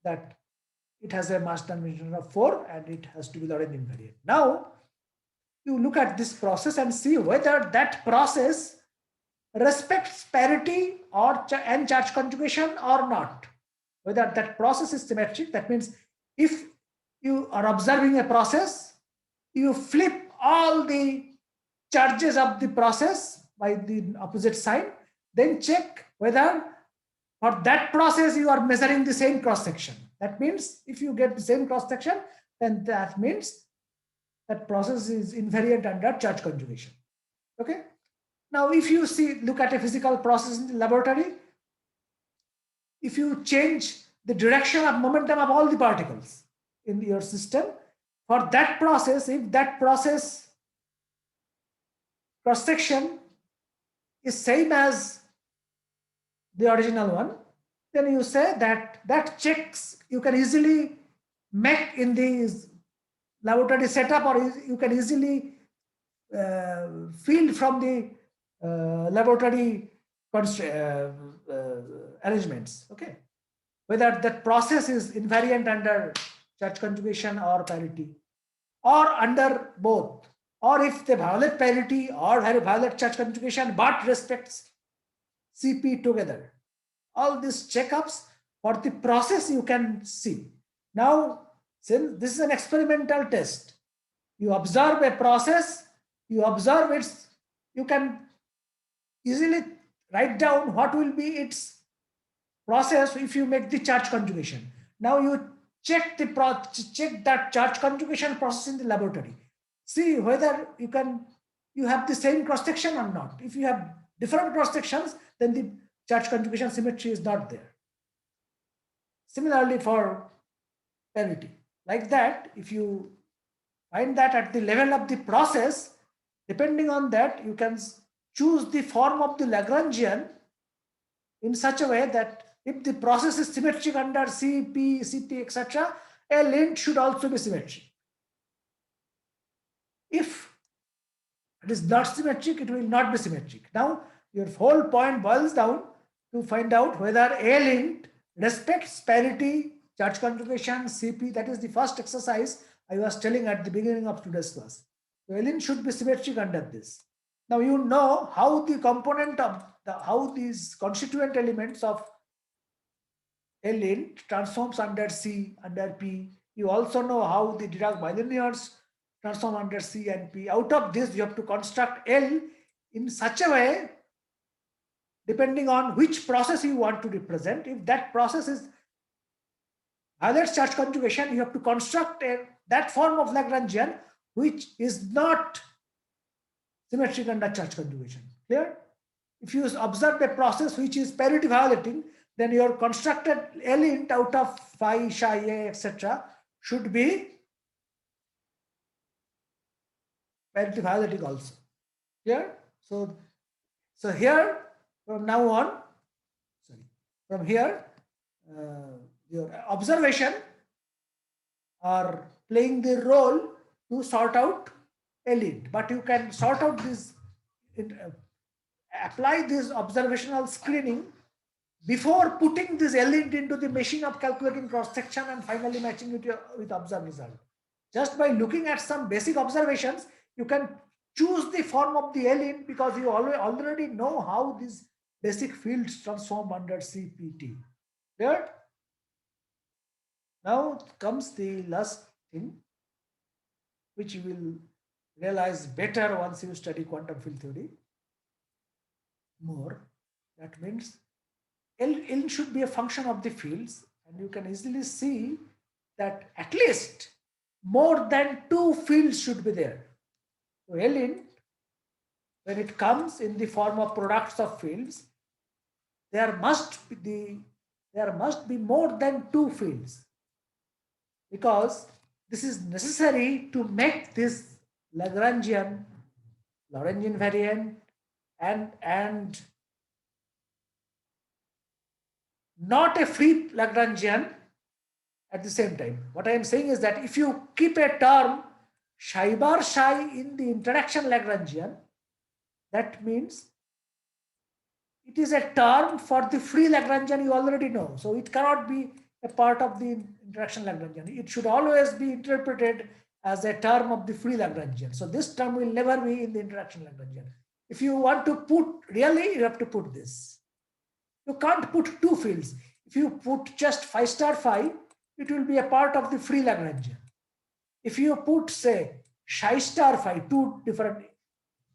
that it has a mass dimension of 4 and it has to be Lorentz invariant. Now, you look at this process and see whether that process respects parity or and charge conjugation or not. Whether that process is symmetric, that means if you are observing a process, you flip all the charges of the process by the opposite sign, then check whether for that process you are measuring the same cross section. That means if you get the same cross section, then that means that process is invariant under charge conjugation. Okay. Now, if you look at a physical process in the laboratory, if you change the direction of momentum of all the particles in your system, for that process, if that process cross section is same as the original one, then you say that that checks you can easily make in the laboratory setup, or you can easily field from the laboratory arrangements. Okay, whether that process is invariant under charge conjugation or parity, or under both, or if they violate parity or violate charge conjugation but respects CP together. All these checkups for the process you can see. Now, since this is an experimental test, you observe a process, you observe its, you can easily write down what will be its process if you make the charge conjugation. Now you check that charge conjugation process in the laboratory. See whether you have the same cross section or not. If you have different cross sections, then the charge conjugation symmetry is not there. Similarly for parity. Like that, if you find that at the level of the process, depending on that, you can choose the form of the Lagrangian in such a way that if the process is symmetric under CP, CP, etc., a lint should also be symmetric. If it is not symmetric, it will not be symmetric. Now, your whole point boils down to find out whether a lint respects parity, charge conjugation, CP. That is the first exercise I was telling at the beginning of today's class. So, a lint should be symmetric under this. Now, you know how the component of how these constituent elements of a lint transforms under C, under P. You also know how the Dirac bilinears transform under C and P. Out of this, you have to construct L in such a way, depending on which process you want to represent. If that process is violates charge conjugation, you have to construct that form of Lagrangian which is not symmetric under charge conjugation. Clear? If you observe a process which is parity violating, then your constructed L int out of phi, psi, a, etc. should be parity violating also. Clear? So here, from now on, from here, your observation are playing the role to sort out a lint, but you can sort out this, apply this observational screening before putting this L-int into the machine of calculating cross section and finally matching it with observed result. Just by looking at some basic observations, you can choose the form of the L-int because you already know how these basic fields transform under CPT. Clear? Now comes the last thing, which you will realize better once you study quantum field theory more. That means L should be a function of the fields, and you can easily see that at least more than 2 fields should be there. So L, when it comes in the form of products of fields, there must be more than 2 fields, because this is necessary to make this Lagrangian, Lorentz invariant, and not a free Lagrangian at the same time. What I am saying is that if you keep a term psi bar psi in the interaction Lagrangian, that means it is a term for the free Lagrangian you already know. So it cannot be a part of the interaction Lagrangian. It should always be interpreted as a term of the free Lagrangian. So this term will never be in the interaction Lagrangian. If you want to put, really, you have to put this. You can't put two fields. If you put just phi star phi, it will be a part of the free Lagrangian. If you put, say, psi star phi, two different,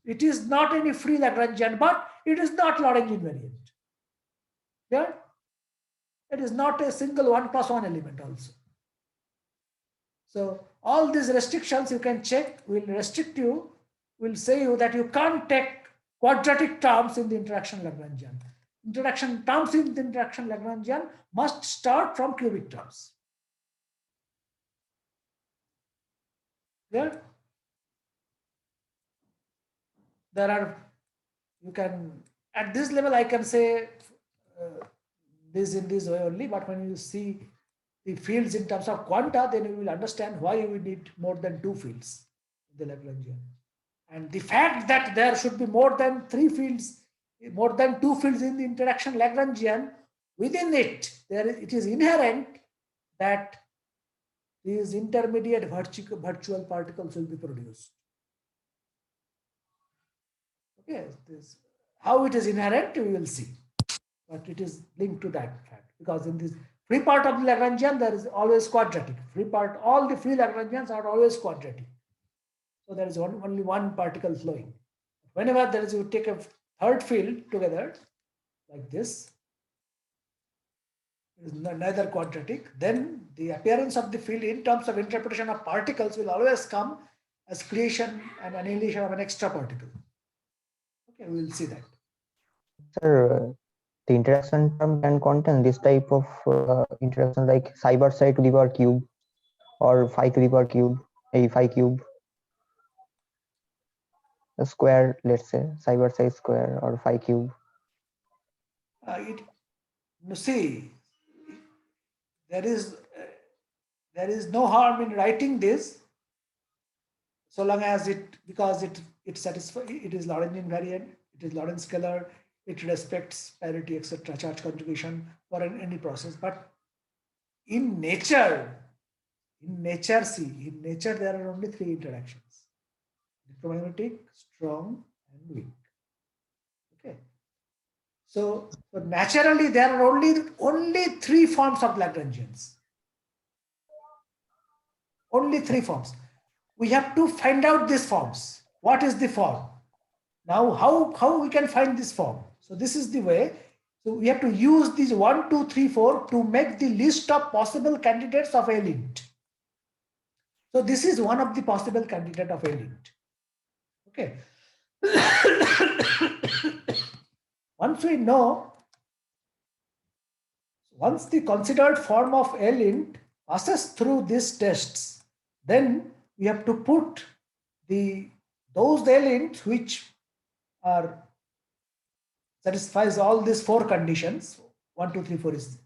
it is not any free Lagrangian, but it is not Lorentz invariant. Yeah? It is not a single 1 plus 1 element also. So all these restrictions you can check, will restrict you, will say you that you can't take quadratic terms in the interaction Lagrangian. Interaction terms in the interaction Lagrangian must start from cubic terms. Yeah? There are, you can, at this level I can say this in this way only, but when you see the fields in terms of quanta, then you will understand why we need more than two fields in the Lagrangian. And the fact that there should be more than three fields, more than two fields in the interaction Lagrangian, within it, it is inherent that these intermediate virtual particles will be produced. Okay, how it is inherent, we will see. But it is linked to that fact, because in this free part of the Lagrangian, there is always quadratic. Free part, all the free Lagrangians are always quadratic. So there is only one particle flowing. Whenever there is, you take a third field together, like this, it is neither quadratic, then the appearance of the field in terms of interpretation of particles will always come as creation and annihilation of an extra particle. Okay, we will see that. Sir, the interaction term can contain this type of interaction like psi bar psi to the power cube or phi to the power cube, a phi cube, a square, let's say psi bar psi square or phi cube. You see, there is no harm in writing this, so long as because it satisfies, it is Lorentz invariant, it is Lorentz scalar, it respects parity, etc., charge conjugation for any process. But in nature, there are only three interactions: electromagnetic, strong, and weak. Okay. So naturally, there are only three forms of Lagrangians. Only three forms. We have to find out these forms. What is the form? Now, how we can find this form? So this is the way. So we have to use these 1, 2, 3, 4 to make the list of possible candidates of a lint. So this is one of the possible candidate of a lint. Okay. Once we know, once the considered form of a lint passes through these tests, then we have to put those elements which are satisfies all these four conditions. 1, 2, 3, 4 is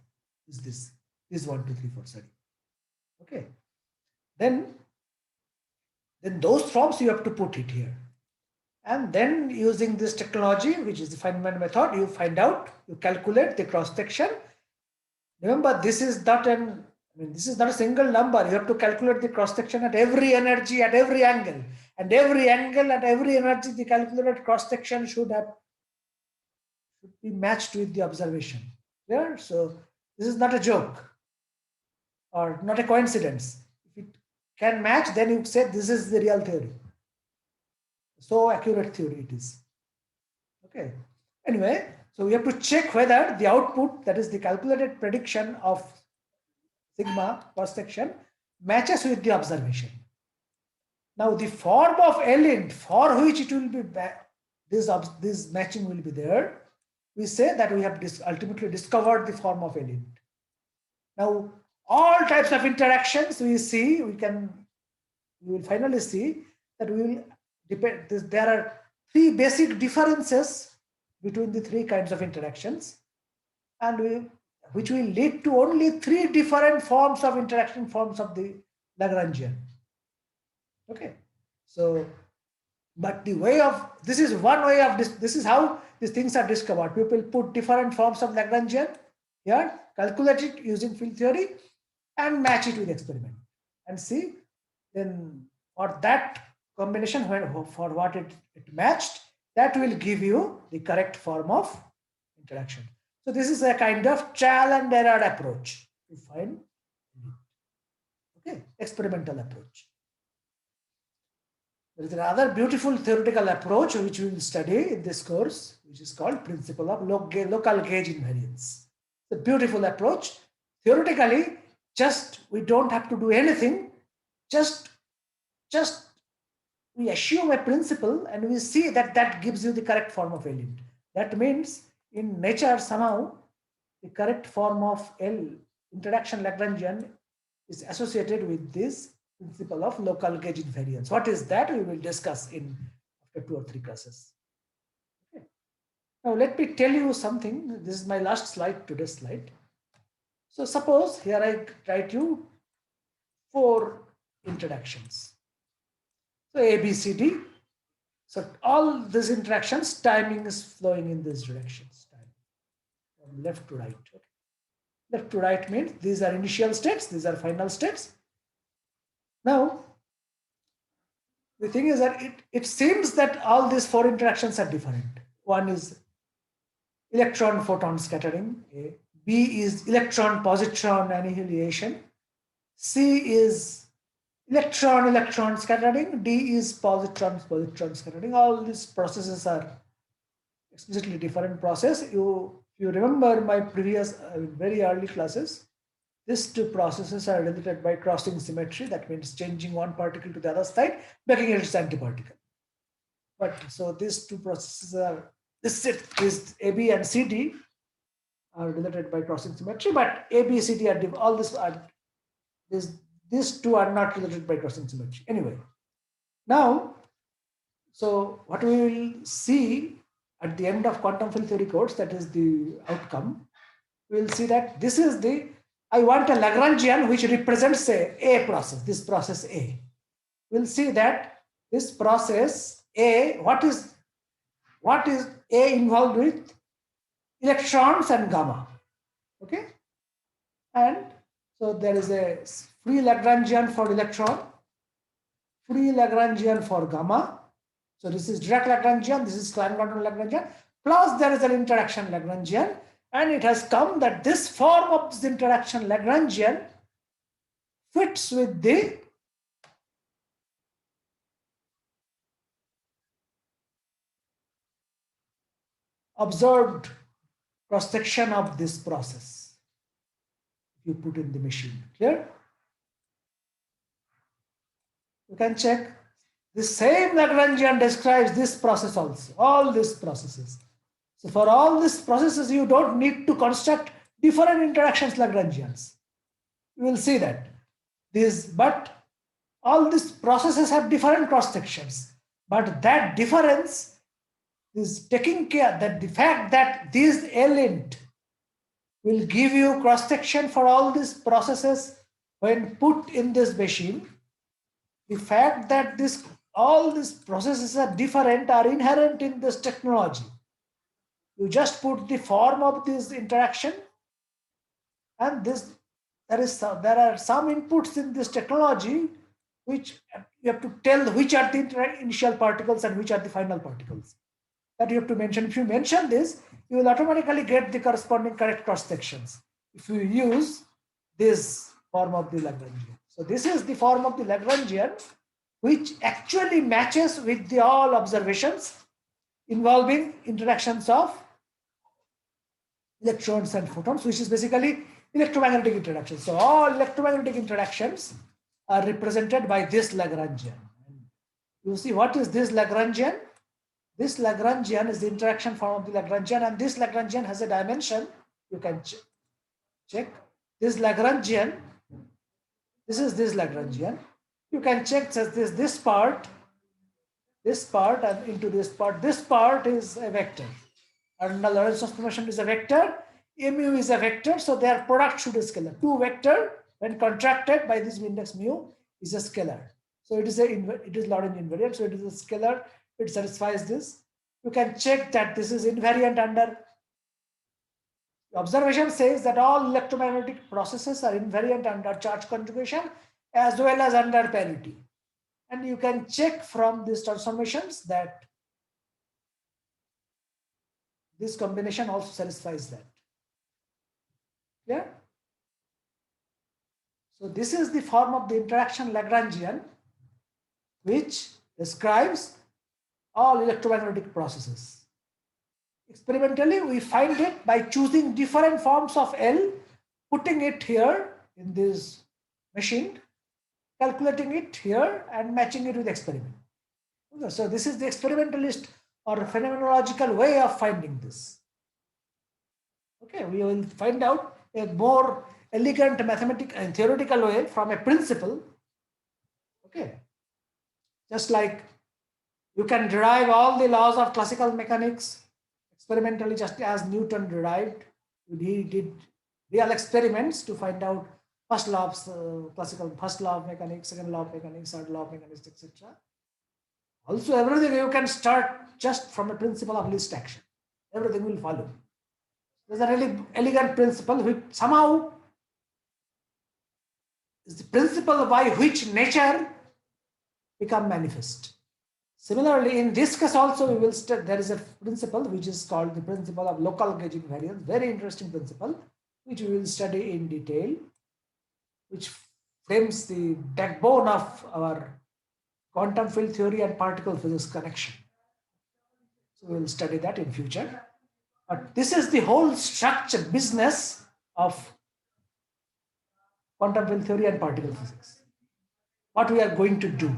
this 1, 2, 3, 4. Sorry. Okay. Then those forms you have to put it here, and then using this technology, which is the Feynman method, you find out, you calculate the cross section. Remember, this is not a single number. You have to calculate the cross section at every energy, at every angle, and every angle at every energy, the calculated cross section should be matched with the observation. Yeah? So this is not a joke or not a coincidence. If it can match, then you say this is the real theory. So accurate theory it is. Okay. Anyway, so we have to check whether the output, that is the calculated prediction of sigma cross section, matches with the observation. Now the form of a lint for which it will be this matching will be there, we say that we have ultimately discovered the form of a lint. Now all types of interactions we will finally see that there are three basic differences between the three kinds of interactions, and which will lead to only three different forms of interaction forms of the Lagrangian. Okay, so but this is one way of this is how these things are discovered. People put different forms of Lagrangian Here, calculate it using field theory and match it with experiment and see then for that combination for what it matched, that will give you the correct form of interaction. So this is a kind of trial and error approach to find, okay, experimental approach. There is another beautiful theoretical approach which we will study in this course, which is called principle of local gauge invariance. It's a beautiful approach. Theoretically, just we don't have to do anything. Just we assume a principle and we see that that gives you the correct form of element. That means in nature somehow the correct form of L interaction Lagrangian is associated with this principle of local gauge invariance. What is that? We will discuss in after 2 or 3 classes. Okay. Now let me tell you something. This is my last slide, today's slide. So suppose here I write you 4 interactions. So A, B, C, D. So all these interactions, timing is flowing in these directions. From left to right. Okay. Left to right means these are initial states, these are final states. Now, the thing is that it seems that all these 4 interactions are different. One is electron photon scattering, A. B is electron positron annihilation, C is electron scattering, D is positron scattering. All these processes are explicitly different process. You remember my previous very early classes, these 2 processes are related by crossing symmetry. That means changing one particle to the other side, making it its antiparticle. But so these 2 processes are, this set is AB and CD are related by crossing symmetry, but A, B, C, D are all this are these 2 are not related by crossing symmetry. Anyway, now, so what we will see at the end of quantum field theory course, that is the outcome. We will see that this is the, I want a Lagrangian which represents a process, this process A. We'll see that this process A, what is A involved with? Electrons and gamma. Okay? And so there is a free Lagrangian for electron, free Lagrangian for gamma. So this is direct Lagrangian, this is Klein-Quantum Lagrangian, plus there is an interaction Lagrangian, and it has come that this form of this interaction Lagrangian fits with the observed cross-section of this process. You put in the machine. Clear? You can check. The same Lagrangian describes this process also, all these processes. So for all these processes, you don't need to construct different interactions Lagrangians. You will see that. But all these processes have different cross sections. But that difference is taking care that the fact that this element will give you cross section for all these processes when put in this machine. The fact that all these processes are different are inherent in this technology. You just put the form of this interaction, and there are some inputs in this technology which you have to tell which are the initial particles and which are the final particles. That you have to mention. If you mention this, you will automatically get the corresponding correct cross sections if you use this form of the Lagrangian. So this is the form of the Lagrangian which actually matches with the all observations involving interactions of electrons and photons, which is basically electromagnetic interactions. So all electromagnetic interactions are represented by this Lagrangian. You see, what is this Lagrangian? This Lagrangian is the interaction form of the Lagrangian, and this Lagrangian has a dimension. You can check this Lagrangian. This is this Lagrangian. You can check this part, and into this part. This part is a vector. And the Lorentz transformation is a vector. Mu is a vector, so their product should be scalar. 2 vector, when contracted by this index mu, is a scalar. So it is Lorentz invariant. So it is a scalar. It satisfies this. You can check that this is invariant under The observation says that all electromagnetic processes are invariant under charge conjugation as well as under parity. And you can check from these transformations that this combination also satisfies that. Yeah. So this is the form of the interaction Lagrangian, which describes all electromagnetic processes. Experimentally, we find it by choosing different forms of L, putting it here in this machine, calculating it here, and matching it with experiment. Okay, so this is the experimentalist or phenomenological way of finding this. Okay, we will find out a more elegant mathematical and theoretical way from a principle. Okay, just like you can derive all the laws of classical mechanics experimentally, just as Newton derived. He did real experiments to find out first law of first law of mechanics, second law of mechanics, third law of mechanics, etc. Also, everything you can start just from a principle of least action. Everything will follow. There's a really elegant principle which somehow is the principle by which nature become manifest. Similarly, in this case also we will there is a principle which is called the principle of local gauge invariance, very interesting principle, which we will study in detail, which frames the backbone of our quantum field theory and particle physics connection. So we will study that in future. But this is the whole structure, business of quantum field theory and particle physics. What we are going to do.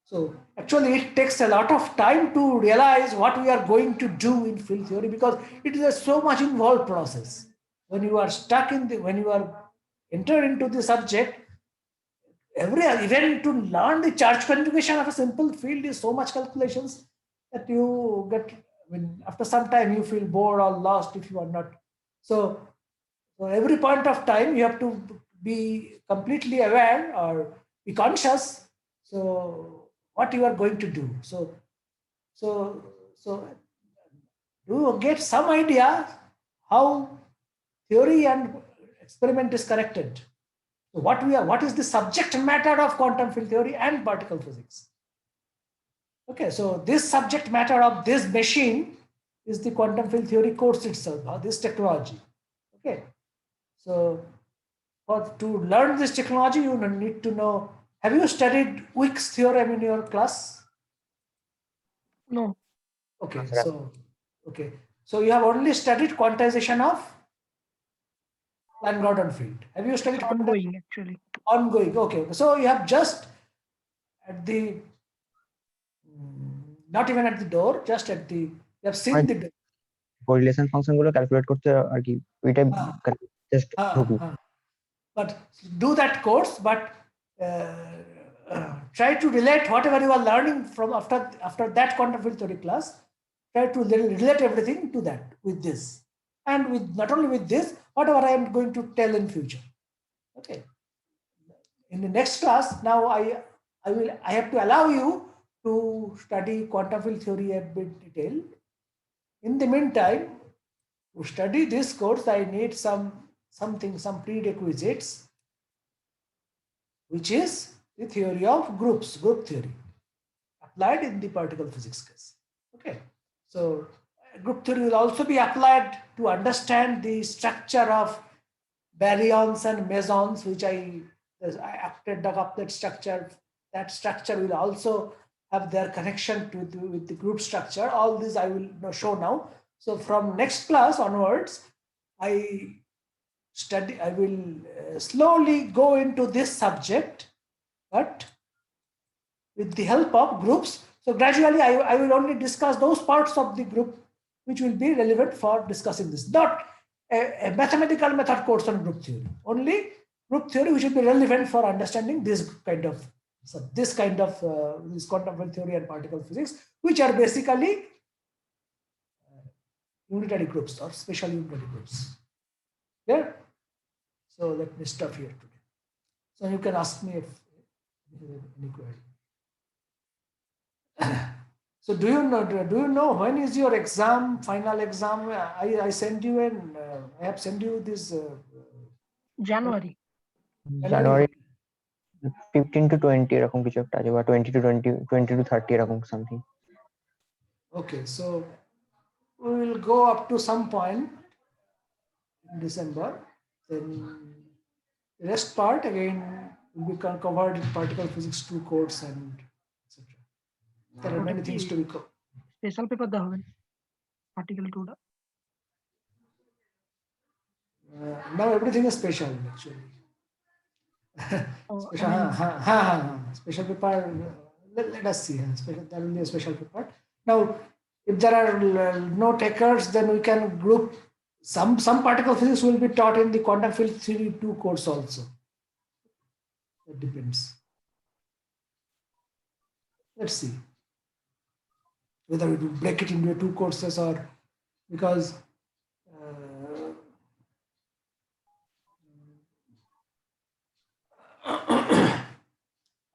So actually it takes a lot of time to realize what we are going to do in field theory, because it is a so much involved process. When you are stuck in when you are entered into the subject, even to learn the charge conjugation of a simple field is so much calculations that you get, after some time you feel bored or lost if you are not. So every point of time you have to be completely aware or be conscious. So what you are going to do. So you get some idea how theory and experiment is connected. So what is the subject matter of quantum field theory and particle physics? Okay, so this subject matter of this machine is the quantum field theory course itself, this technology. Okay, so to learn this technology, you need to know. Have you studied Wick's theorem in your class? No. Okay, so you have only studied quantization of Plan-Gordon field. Have you studied Ongoing, actually. Ongoing. Okay, so you have just at the not even at the door, just at the you have seen the door. Correlation function গুলো calculate করতে আর কি ওইটা just ঢুকি। But do that course, but try to relate whatever you are learning from after that quantum field theory class. Try to relate everything to that with this, and with not only with this, whatever I am going to tell in future. Okay. In the next class, now I have to allow you to study quantum field theory a bit detail. In the meantime, to study this course, I need some prerequisites, which is the theory of groups, group theory, applied in the particle physics case. Okay, so group theory will also be applied to understand the structure of baryons and mesons, which I after dug up that structure. That structure will also have their connection with the group structure. All this I will show now. So from next class onwards, I will slowly go into this subject, but with the help of groups. So gradually I will only discuss those parts of the group which will be relevant for discussing this. Not a mathematical method course on group theory. Only group theory which will be relevant for understanding this kind of this quantum field theory and particle physics, which are basically unitary groups or special unitary groups. Yeah. So let me stop here today. So you can ask me if you have any query. So do you know when is your exam, final exam? I sent you I have sent you this January. January 15 to 20 এরকম কিছু একটা আছে, বা 20 to 30 এরকম something. Okay, so we will go up to some point in December. Then the rest part again will be covered in particle physics 2 course and etc. There are many things to be covered. Special paper দেওয়া হবে article 2টা। Now everything is special actually. Oh, Special, I mean, special paper. Let us see. There will be a special paper. Now, if there are no takers, then we can group some particle physics will be taught in the quantum field theory 2 course also. It depends. Let's see whether we will break it into 2 courses or because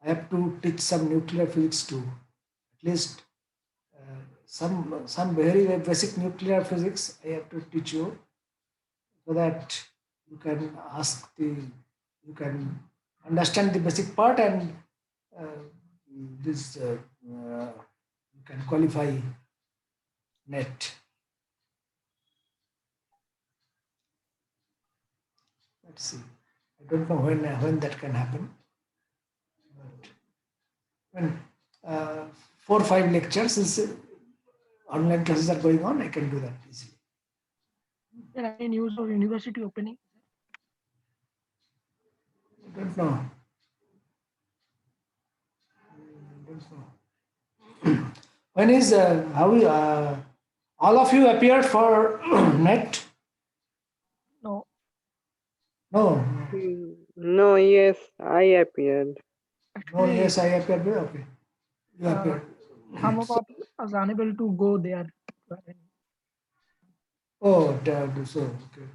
I have to teach some nuclear physics too. At least some very basic nuclear physics I have to teach you, so that you can you can understand the basic part and you can qualify net. Let's see. I don't know when that can happen. But when 4 or 5 lectures is online classes are going on, I can do that easily. any news of university opening? I don't know. When is how all of you appeared for net? No, No. No, yes, I appeared. No, actually, yes, I appeared. Okay. You appeared. some of us are unable to go there. Oh, so okay.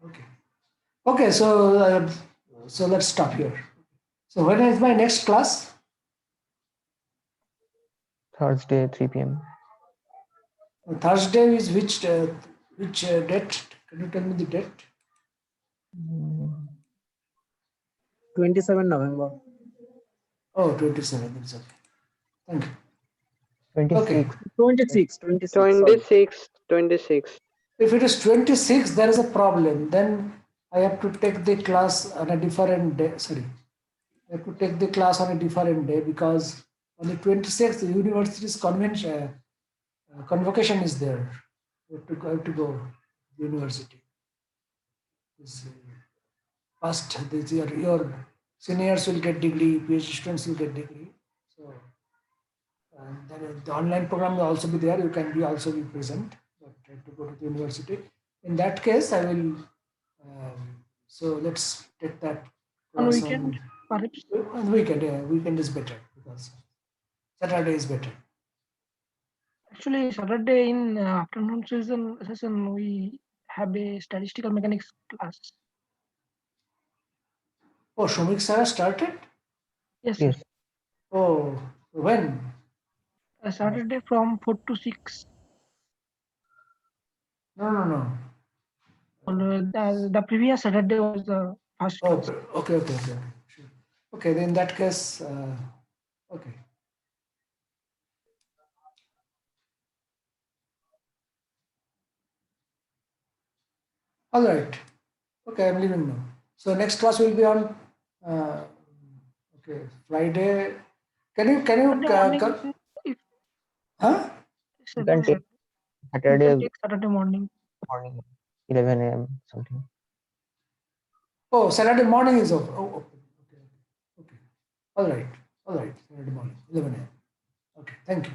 Okay. Okay, so let's stop here. So when is my next class? Thursday 3 p.m. Thursday is which date? Can you tell me the date? 27 November. Oh, 27. It's okay. Thank you. 26. Okay. 26. sorry. 26. If it is 26, there is a problem. Then I have to take the class on a different day. Sorry. I have to take the class on a different day because on the 26th, the university's convocation is there. I have to go to the university. First, your seniors will get degree, PhD students will get degree. So then the online program will also be there. You can also be present, but have to go to the university. In that case, I will. So let's take that On class weekend, perhaps. on weekend. Yeah, weekend is better because Saturday is better. Actually, Saturday in afternoon session we have a statistical mechanics class. Oh, Shomik sir started? Yes, Yes. sir. Oh, when? Saturday from 4 to 6. No. The previous Saturday was the first Oh, class. okay. Sure. Okay, then in that case, okay. All right. Okay, I'm leaving now. So next class will be on okay, Friday. Can you Saturday morning, if huh? You can take you Saturday can take Saturday morning. morning 11 a.m. something. Oh, Saturday morning is off. Oh, okay. All right. Saturday morning, 11 a.m. Okay, thank you.